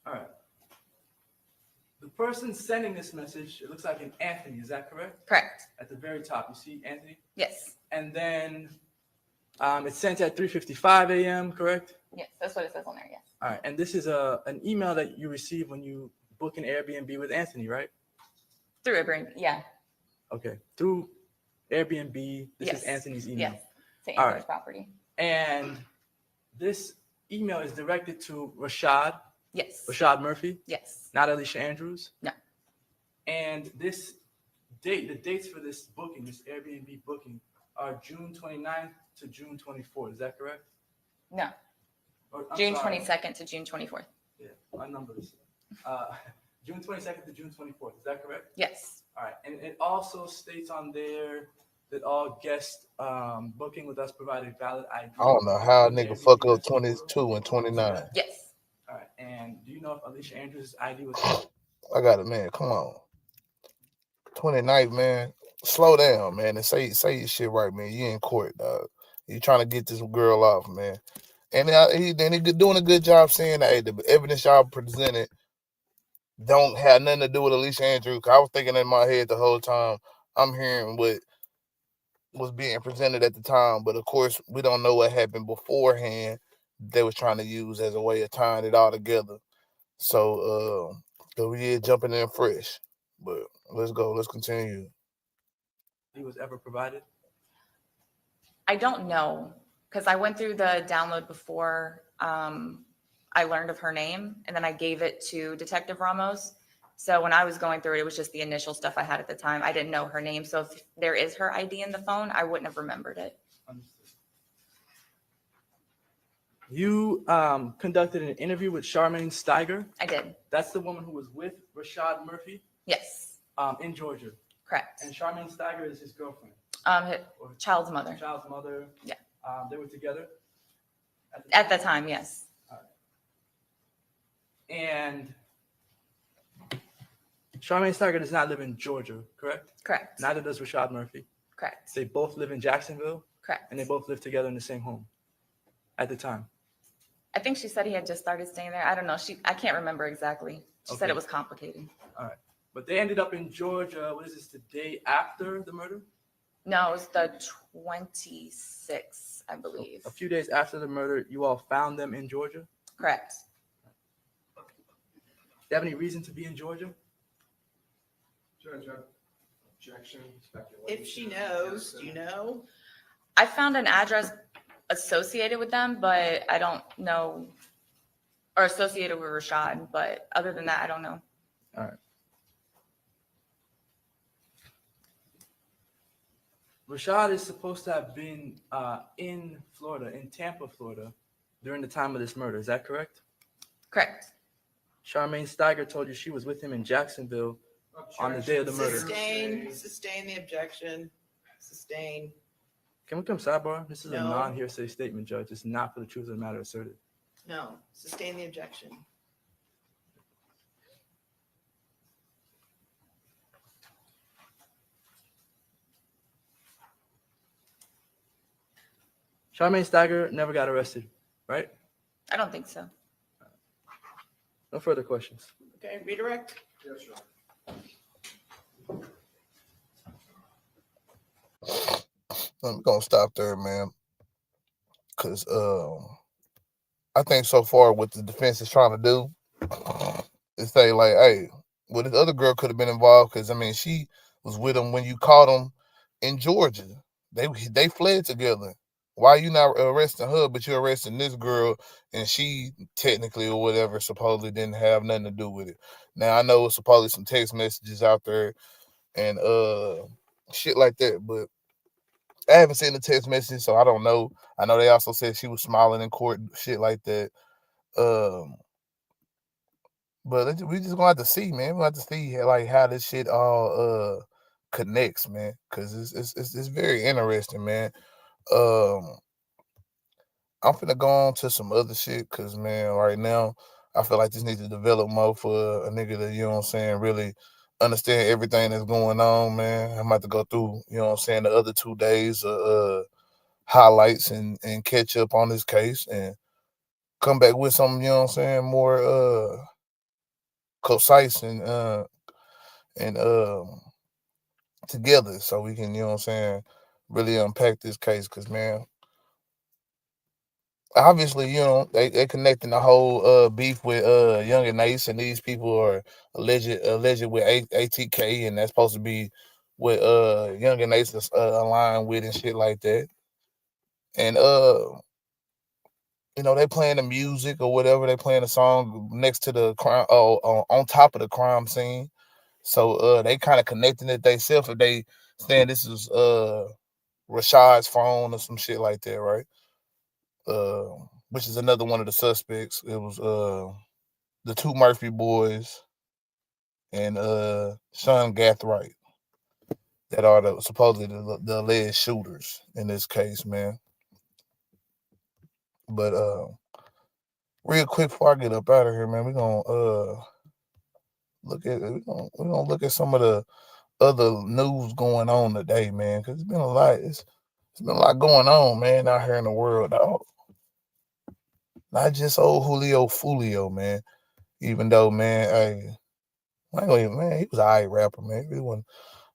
All right. The person sending this message, it looks like an Anthony, is that correct? Correct. At the very top, you see Anthony? Yes. And then it's sent at 3:55 a.m., correct? Yes, that's what it says on there. Yes. All right. And this is an email that you receive when you book an Airbnb with Anthony, right? Through Ibrahim. Yeah. Okay. Through Airbnb, this Yes. is Anthony's email. Yes. To All Amber's right. property. And this email is directed to Rashad Yes. Murphy, Yes. not Alicia Andrews. No. And this date, the dates for this booking, this Airbnb booking, are June 29th to June 24th. Is that correct? No. Or, I'm June sorry. 22nd to June 24th. Yeah, my numbers. June 22nd to June 24th. Is that correct? Yes. All right. And it also states on there that all guest booking with us provided valid ID. I don't know how a with nigga Airbnb fuck up guest 22 and 29. Yes. All right. And do you know if Alicia Andrews' ID was? I got it, man. Come on. 29th, man. Slow down, man, and say your shit right, man. You in court, dog. You trying to get this girl off, man. And he doing a good job saying that, hey, the evidence y'all presented don't have nothing to do with Alicia Andrews. I was thinking in my head the whole time, I'm hearing what was being presented at the time, but of course we don't know what happened beforehand. They was trying to use as a way of tying it all together. So we jumping in fresh. But let's go. Let's continue. He was ever provided? I don't know because I went through the download before I learned of her name, and then I gave it to Detective Ramos. So when I was going through it, it was just the initial stuff I had at the time. I didn't know her name. So if there is her ID in the phone, I wouldn't have remembered it. Understood. You conducted an interview with Charmaine Steiger. I did. That's the woman who was with Rashad Murphy Yes. in Georgia. Correct. And Charmaine Steiger is his girlfriend. Or Child's mother. child's mother. Yeah. They were together? At the time, yes. And Charmaine Steiger does not live in Georgia, correct? Correct. Neither does Rashad Murphy. Correct. They both live in Jacksonville, Correct. and they both live together in the same home at the time. I think she said he had just started staying there. I don't know. I can't remember exactly. She said Okay. it was complicated. All right. But they ended up in Georgia, what is this, the day after the murder? No, it was the 26th, I believe. A few days after the murder, you all found them in Georgia? Correct. Do you have any reason to be in Georgia? Judge, objection, speculation. If she knows, do you know? I found an address associated with them, but I don't know, or associated with Rashad, but other than that, I don't know. All right. Rashad is supposed to have been in Florida, in Tampa, Florida, during the time of this murder. Is that correct? Correct. Charmaine Steiger told you she was with him in Jacksonville on the day of the murder. Sustain the objection. Sustain. Can we come sidebar? This is a No. non-hearsay statement, Judge. It's not for the truth of the matter asserted. No, sustain the objection. Charmaine Steiger never got arrested, right? I don't think so. No further questions. Okay, redirect. Yes, Your Honor. I'm gonna stop there, man. Cause I think so far what the defense is trying to do is say like, hey, well, this other girl could have been involved because I mean she was with him when you caught him in Georgia. They fled together. Why you not arresting her, but you're arresting this girl, and she technically or whatever supposedly didn't have nothing to do with it. Now I know it's supposedly some text messages out there and shit like that, but I haven't seen the text message, so I don't know. I know they also said she was smiling in court, shit like that. But we just gonna have to see, man. We have to see like how this shit all connects, man, because it's very interesting, man. Um, I'm finna go on to some other shit, cause man, right now I feel like this needs to develop more for a nigga that, you know what I'm saying, really understand everything that's going on, man. I'm about to go through, you know what I'm saying, the other 2 days of highlights and catch up on this case and come back with something, you know what I'm saying, more concise and together, so we can, you know what I'm saying, really unpack this case, cause man, obviously, you know, they connecting the whole beef with Young and Ace, and these people are alleged with ATK, and that's supposed to be what Young and Ace is aligned with and shit like that. And you know, they playing the music or whatever, they playing a song next to the crime, on top of the crime scene. So they kind of connecting it themselves if they saying this is Rashad's phone or some shit like that, right? Uh, which is another one of the suspects. It was the two Murphy boys and Sean Gathright that are supposedly the alleged shooters in this case, man. But real quick before I get up out of here, man, we're gonna look at some of the other news going on today, man, because it's been a lot. It's been a lot going on, man, out here in the world, dog. Not just old Julio Fulio, man. Even though, man, hey, man, he was an alright rapper, man. He wasn't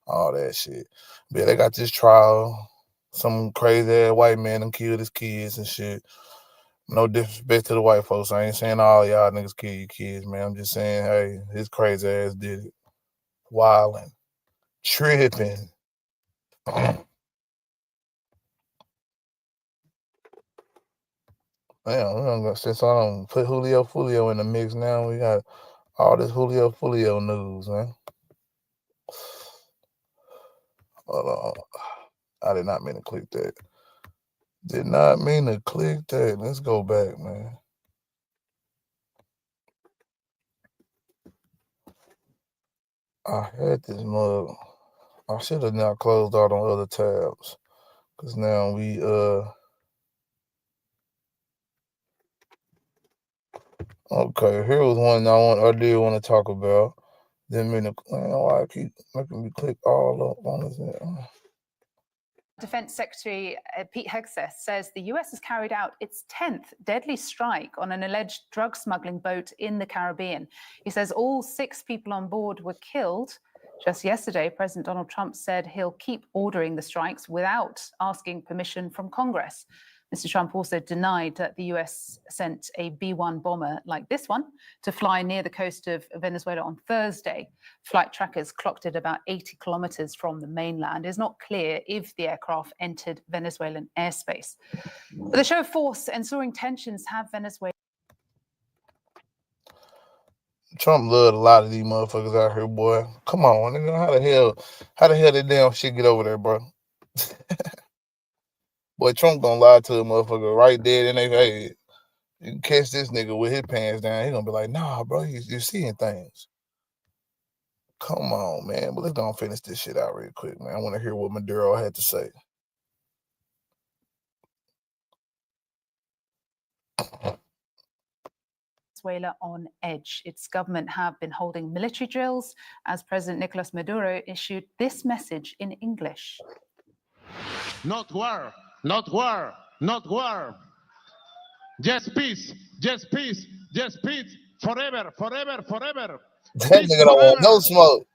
all that shit. But yeah, they got this trial. Some crazy ass white man done killed his kids and shit. No disrespect to the white folks. I ain't saying all y'all niggas kill your kids, man. I'm just saying, hey, his crazy ass did it. Wilding. Tripping. Damn, since I don't put Julio Fulio in the mix now, we got all this Julio Fulio news, man. Hold on. I did not mean to click that. Did not mean to click that. Let's go back, man. I had this mug. I should have now closed out on other tabs. Cause now we okay, here was one I did want to talk about. Didn't mean to, man, why I keep making me click all up on this. Defense Secretary Pete Hegseth says the US has carried out its 10th deadly strike on an alleged drug smuggling boat in the Caribbean. He says all 6 people on board were killed. Just yesterday, President Donald Trump said he'll keep ordering the strikes without asking permission from Congress. Mr. Trump also denied that the US sent a B-1 bomber like this one to fly near the coast of Venezuela on Thursday. Flight trackers clocked it about 80 kilometers from the mainland. It's not clear if the aircraft entered Venezuelan airspace. But the show of force and soaring tensions have Venezuela. Trump loved a lot of these motherfuckers out here, boy. Come on, nigga. How the hell that damn shit get over there, bro? Boy, Trump gonna lie to a motherfucker right there in their head. You can catch this nigga with his pants down. He gonna be like, nah, bro, you're seeing things. Come on, man. But let's go and finish this shit out real quick, man. I want to hear what Maduro had to say. Venezuela on edge. Its government have been holding military drills as President Nicolas Maduro issued this message in English. Not war, not war, not war. Just peace, just peace, just peace. Forever, forever, forever. That Peace nigga don't want no forever. smoke.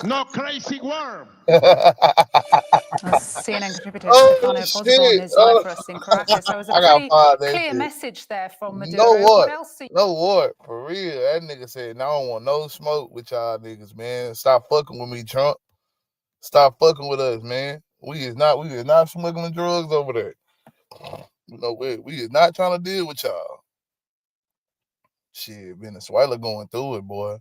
No crazy war. CNN contributor Oh, Stefano shit. Pozobon is live for us in Caracas. That was a I got pretty fired that clear shit. message there from No Maduro. war. What else? No war. For real. That nigga said, "No, I don't want no smoke with y'all niggas, man. Stop fucking with me, Trump. Stop fucking with us, man. We is not smuggling drugs over there. You know, we is not trying to deal with y'all. Shit, Venezuela going through it, boy.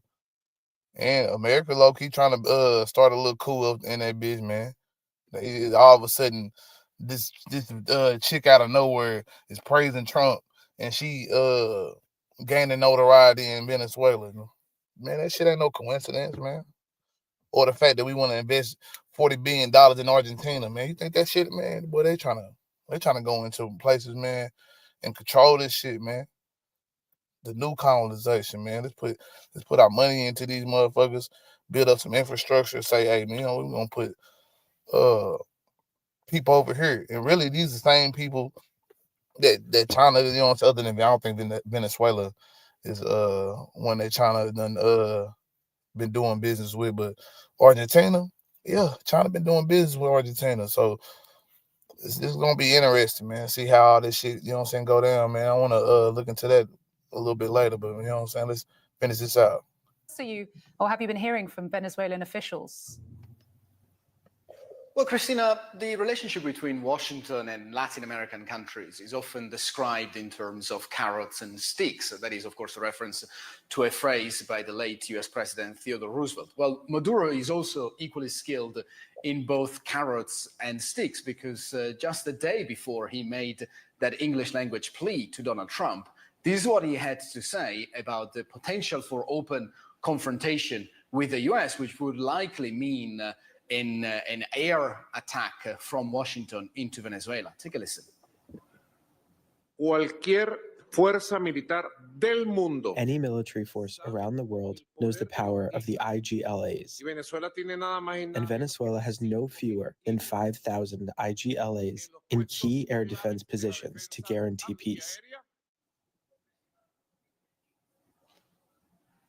And America low key trying to start a little coup up in that bitch, man. All of a sudden, this chick out of nowhere is praising Trump, and she gaining notoriety in Venezuela. Man, that shit ain't no coincidence, man. or the fact that we want to invest $40 billion in Argentina, man. You think that shit, man? Boy, they trying to go into places, man, and control this shit, man. The new colonization, man. Let's put our money into these motherfuckers, build up some infrastructure, say, hey, man, we're gonna put people over here. And really these are the same people that China, other than I don't think Venezuela is one that China done been doing business with, but Argentina, yeah, China been doing business with Argentina. So it's gonna be interesting, man. See how all this shit, go down, man. I wanna look into that a little bit later, but let's finish this out. So have you been hearing from Venezuelan officials? Well, Christina, the relationship between Washington and Latin American countries is often described in terms of carrots and sticks. That is, of course, a reference to a phrase by the late US President Theodore Roosevelt. Well, Maduro is also equally skilled in both carrots and sticks, because just the day before he made that English language plea to Donald Trump, this is what he had to say about the potential for open confrontation with the US, which would likely mean an air attack from Washington into Venezuela. Take a listen. Cualquier fuerza militar del mundo. Any military force around the world knows the power of the IGLAs. And Venezuela has no fewer than 5,000 IGLAs in key air defense positions to guarantee peace.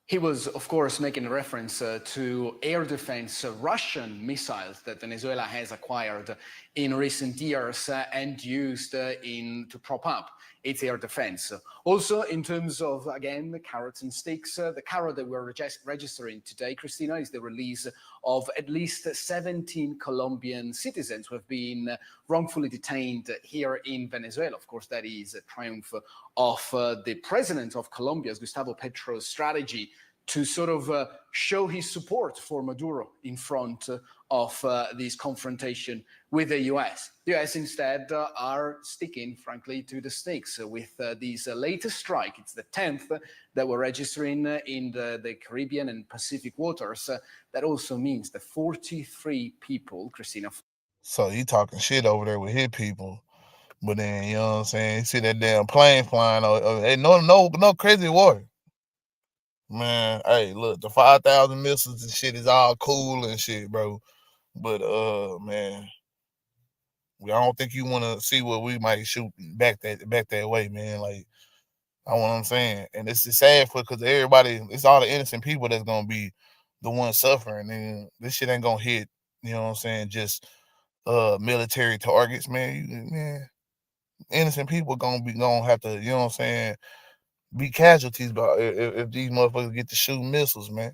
He was, of course, making reference to air defense Russian missiles that Venezuela has acquired in recent years and used to prop up its air defense. Also, in terms of, again, the carrots and sticks, the carrot that we're registering today, Christina, is the release of at least 17 Colombian citizens who have been wrongfully detained here in Venezuela. Of course, that is a triumph of the president of Colombia's, Gustavo Petro's strategy to sort of show his support for Maduro in front of this confrontation with the US. The US instead are sticking, frankly, to the stakes with this latest strike. It's the 10th that we're registering in the Caribbean and Pacific waters. That also means that 43 people, Christina. So you talking shit over there with his people. But then, you know what I'm saying? You see that damn plane flying over. No crazy water. Man, hey, look, the 5,000 missiles and shit is all cool and shit, bro. But man, I don't think you want to see what we might shoot back that way, man. Like, I know what I'm saying. And it's sad because everybody, it's all the innocent people that's gonna be the ones suffering, and this shit ain't gonna hit. You know what I'm saying? Just military targets, man. Innocent people gonna have to, you know what I'm saying, be casualties, but if these motherfuckers get to shoot missiles, man.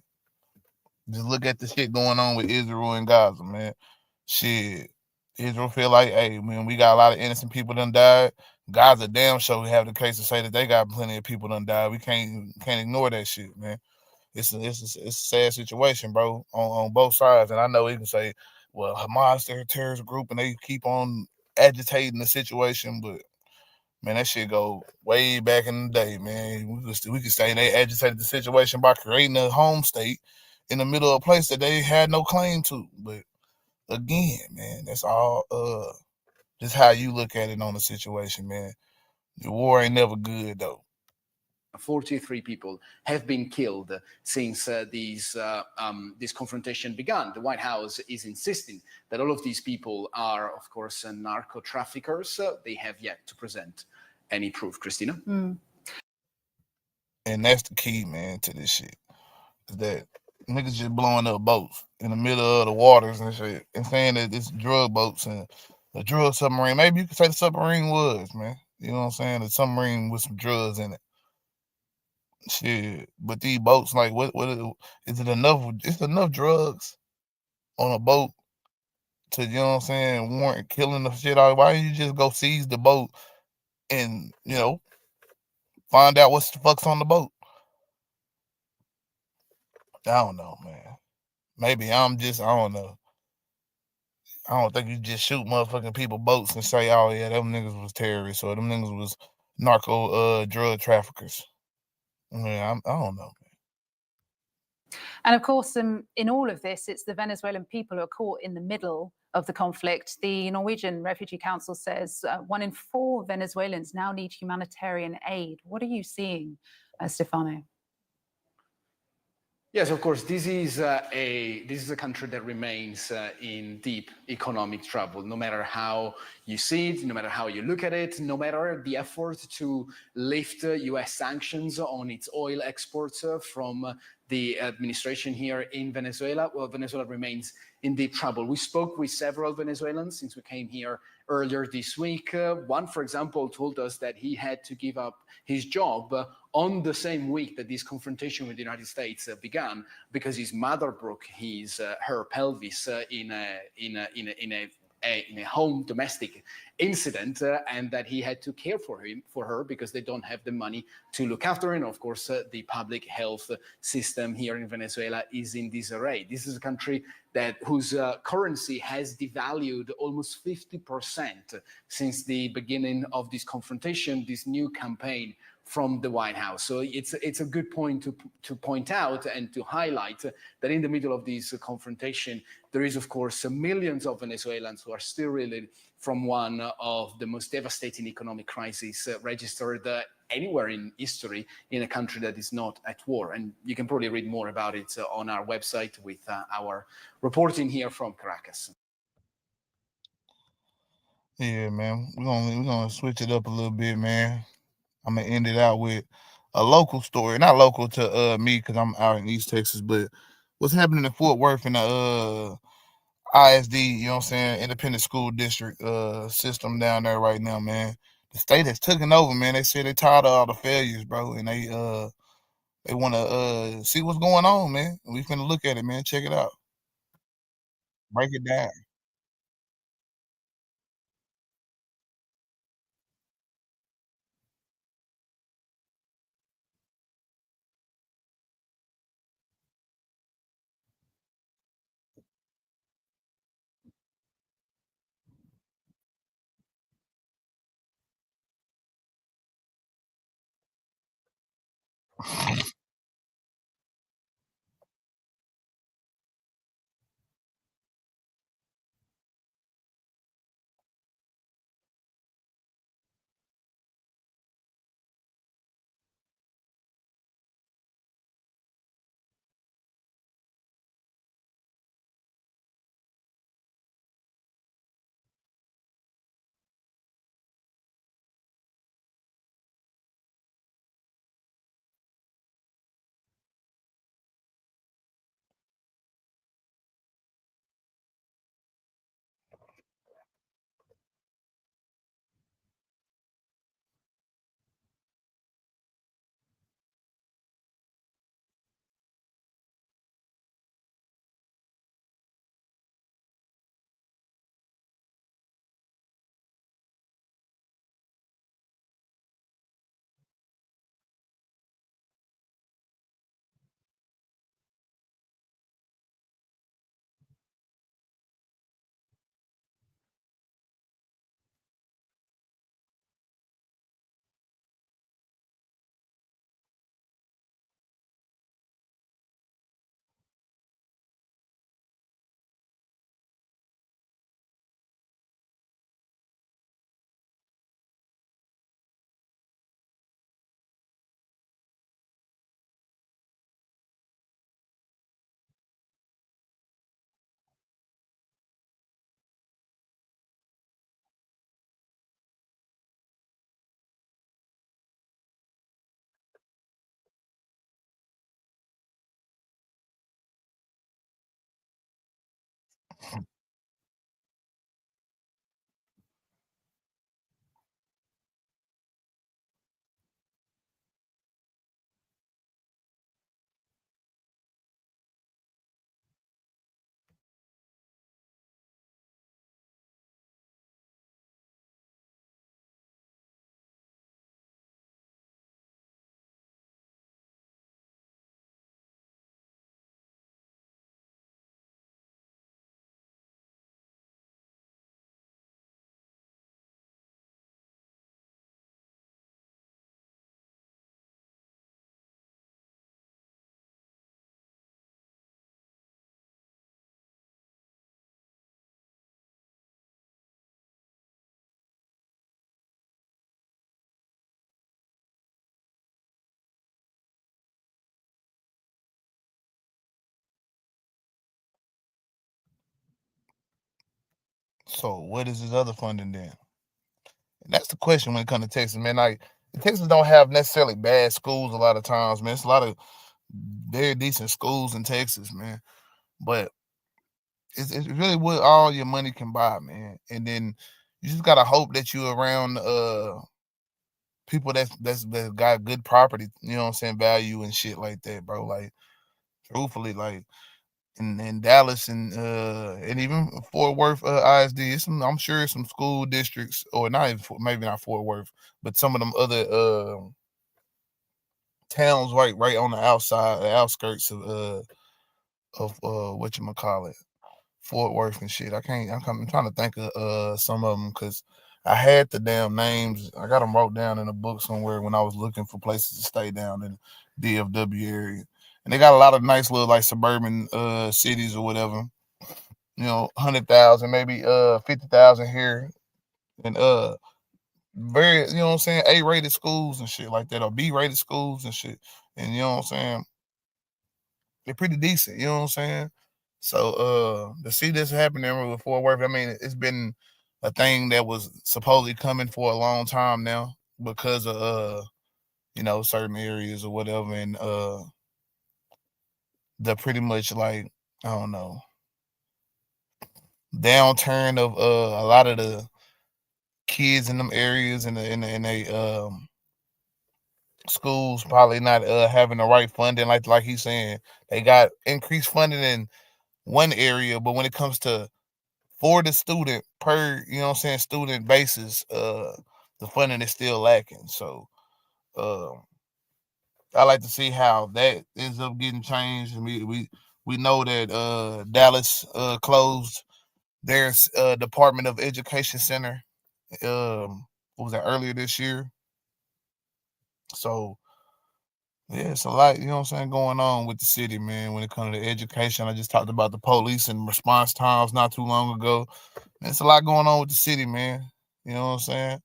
Just look at the shit going on with Israel and Gaza, man. Shit. Israel feel like, hey, man, we got a lot of innocent people done died. Gaza damn sure we have the case to say that they got plenty of people done died. We can't ignore that shit, man. It's a sad situation, bro, on both sides. And I know we can say, well, Hamas, they're a terrorist group and they keep on agitating the situation, but man, that shit go way back in the day, man. We could say they agitated the situation by creating a home state in the middle of a place that they had no claim to. But again, man, that's all just how you look at it on the situation, man. The war ain't never good though. 43 people have been killed since this confrontation began. The White House is insisting that all of these people are, of course, narco traffickers. They have yet to present any proof. Christina? Mm. And that's the key, man, to this shit. Is that niggas just blowing up boats in the middle of the waters and shit and saying that it's drug boats and a drug submarine. Maybe you could say the submarine was, man. You know what I'm saying? The submarine with some drugs in it. Shit, but these boats, like, what is it enough? It's enough drugs on a boat to, you know what I'm saying, warrant killing the shit out. Why don't you just go seize the boat and, find out what's the fuck's on the boat? I don't know, man. Maybe I don't know. I don't think you just shoot motherfucking people boats and say, oh yeah, them niggas was terrorists or them niggas was narco drug traffickers. I don't know. And of course, in all of this, it's the Venezuelan people who are caught in the middle of the conflict. The Norwegian Refugee Council says 1 in 4 Venezuelans now need humanitarian aid. What are you seeing, Stefano? Yes, of course. This is a country that remains in deep economic trouble. No matter how you see it, no matter how you look at it, no matter the effort to lift U.S. sanctions on its oil exports from the administration here in Venezuela, well, Venezuela remains in deep trouble. We spoke with several Venezuelans since we came here earlier this week. One, for example, told us that he had to give up his job on the same week that this confrontation with the United States began, because his mother broke her pelvis in a home domestic incident, and that he had to care for her because they don't have the money to look after her. And of course, the public health system here in Venezuela is in disarray. This is a country whose currency has devalued almost 50% since the beginning of this confrontation, this new campaign from the White House. So it's a good point to point out and to highlight that in the middle of this confrontation, there is, of course, millions of Venezuelans who are still reeling from one of the most devastating economic crises registered anywhere in history in a country that is not at war. And you can probably read more about it on our website with our reporting here from Caracas. Yeah, man. We're gonna switch it up a little bit, man. I'm gonna end it out with a local story, not local to me because I'm out in East Texas, but what's happening in Fort Worth in the ISD, you know what I'm saying, independent school district system down there right now, man. The state has taken over, man. They say they tired of all the failures, bro, and they wanna see what's going on, man. We finna look at it, man. Check it out. Break it down. So what is his other funding then? And that's the question when it comes to Texas, man. Like Texas don't have necessarily bad schools a lot of times, man. It's a lot of very decent schools in Texas, man. But it's really what all your money can buy, man. And then you just gotta hope that you're around people that got good property, you know what I'm saying, value and shit like that, bro. Like truthfully, like in Dallas and even Fort Worth ISD, I'm sure some school districts or not even maybe not Fort Worth, but some of them other towns right on the outside, the outskirts of what you call it, Fort Worth and shit. I'm trying to think of some of them because I had the damn names. I got them wrote down in a book somewhere when I was looking for places to stay down in DFW area. And they got a lot of nice little like suburban cities or whatever. 100,000, maybe 50,000 here, and very, you know what I'm saying, A-rated schools and shit like that, or B-rated schools and shit. And you know what I'm saying, they're pretty decent, you know what I'm saying? So to see this happening with Fort Worth, I mean, it's been a thing that was supposedly coming for a long time now because of certain areas or whatever, and the pretty much like, I don't know, downturn of a lot of the kids in them areas in they schools probably not having the right funding, like he's saying. They got increased funding in one area, but when it comes to for the student per, you know what I'm saying, student basis, the funding is still lacking. So I like to see how that ends up getting changed. And we know that Dallas closed their Department of Education Center. What was that, earlier this year? So yeah, it's a lot, you know what I'm saying, going on with the city, man, when it comes to education. I just talked about the police and response times not too long ago. There's a lot going on with the city, man. You know what I'm saying?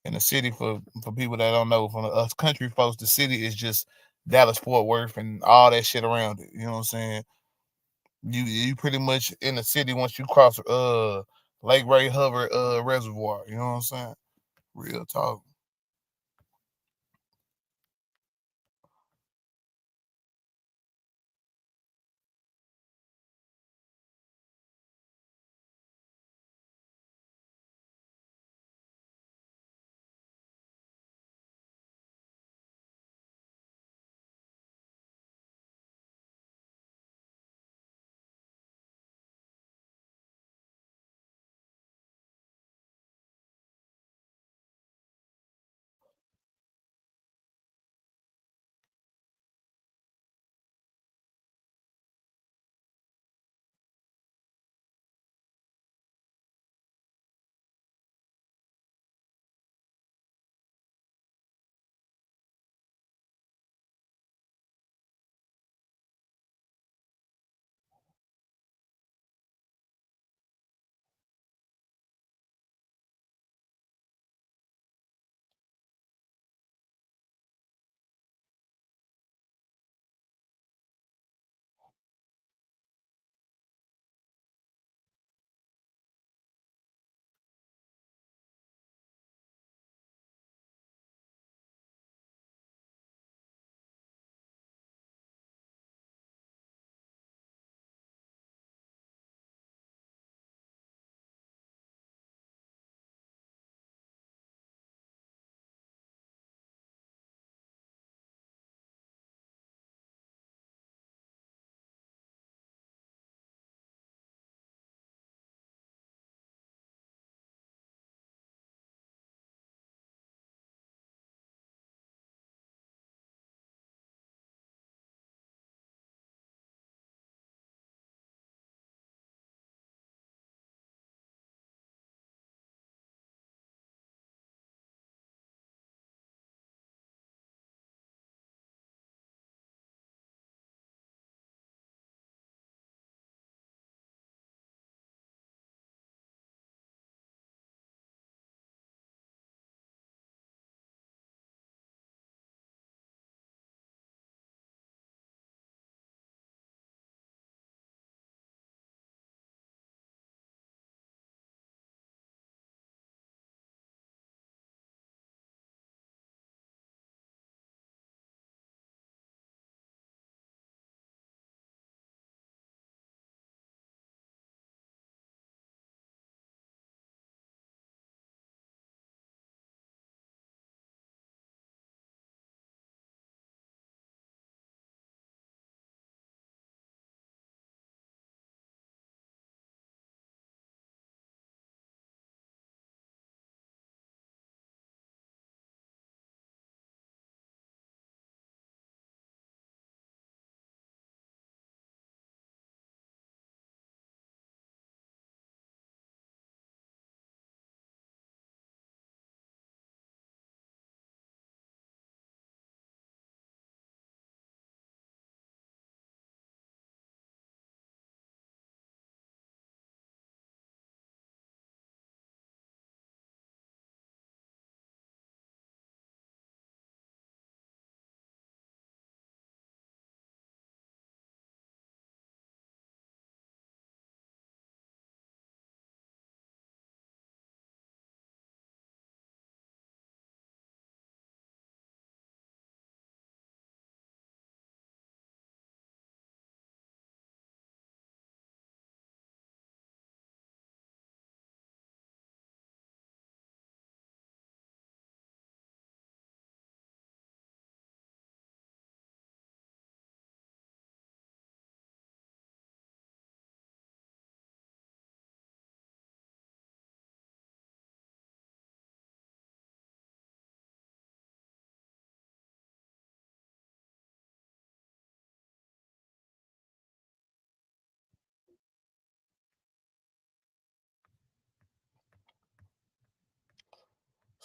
And the city, for people that don't know, from us country folks, the city is just Dallas Fort Worth and all that shit around it. You know what I'm saying? You pretty much in the city once you cross Lake Ray Hubbard Reservoir. You know what I'm saying? Real talk.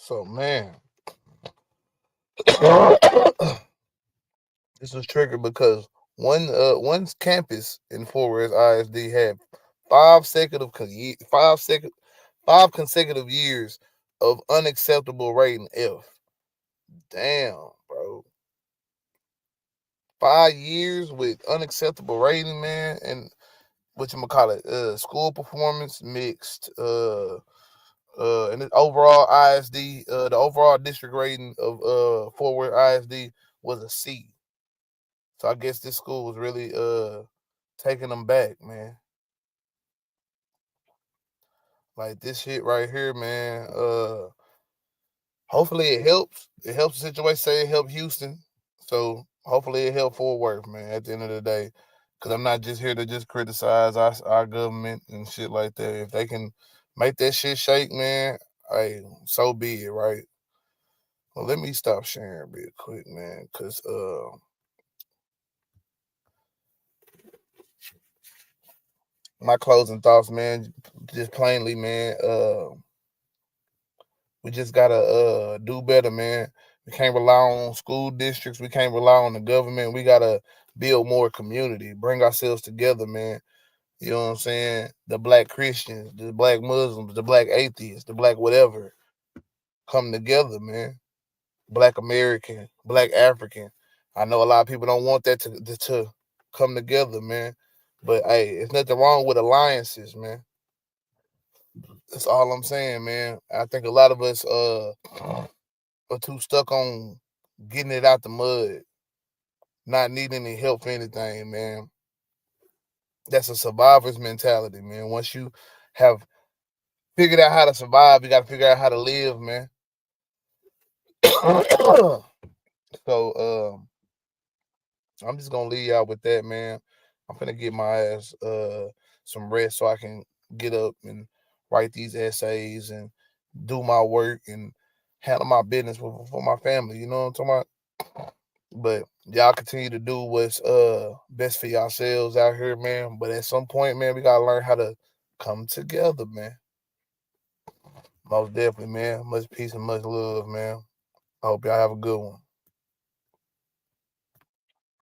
So man, this was triggered because one campus in Fort Worth ISD had 5 consecutive years of unacceptable rating F. Damn, bro. 5 years with unacceptable rating, man, and school performance mixed, and the overall ISD, the overall district rating of Fort Worth ISD was a C. So I guess this school was really taking them back, man. Like this shit right here, man. Hopefully it helps. It helps the situation. Say it helped Houston. So hopefully it helped Fort Worth, man, at the end of the day. Because I'm not just here to just criticize our government and shit like that. If they can make that shit shake, man, hey, so be it, right? Well, let me stop sharing real quick, man, because my closing thoughts, man, just plainly, man, we just gotta do better, man. We can't rely on school districts. We can't rely on the government. We gotta build more community, bring ourselves together, man. You know what I'm saying? The black Christians, the black Muslims, the black atheists, the black whatever, come together, man. Black American, black African. I know a lot of people don't want that to come together, man. But hey, it's nothing wrong with alliances, man. That's all I'm saying, man. I think a lot of us are too stuck on getting it out the mud, not needing any help for anything, man. That's a survivor's mentality, man. Once you have figured out how to survive, you got to figure out how to live, man. So I'm just gonna leave y'all with that, man. I'm finna get my ass some rest so I can get up and write these essays and do my work and handle my business for my family. You know what I'm talking about? But y'all continue to do what's best for yourselves out here, man. But at some point, man, we gotta learn how to come together, man. Most definitely, man. Much peace and much love, man. I hope y'all have a good one.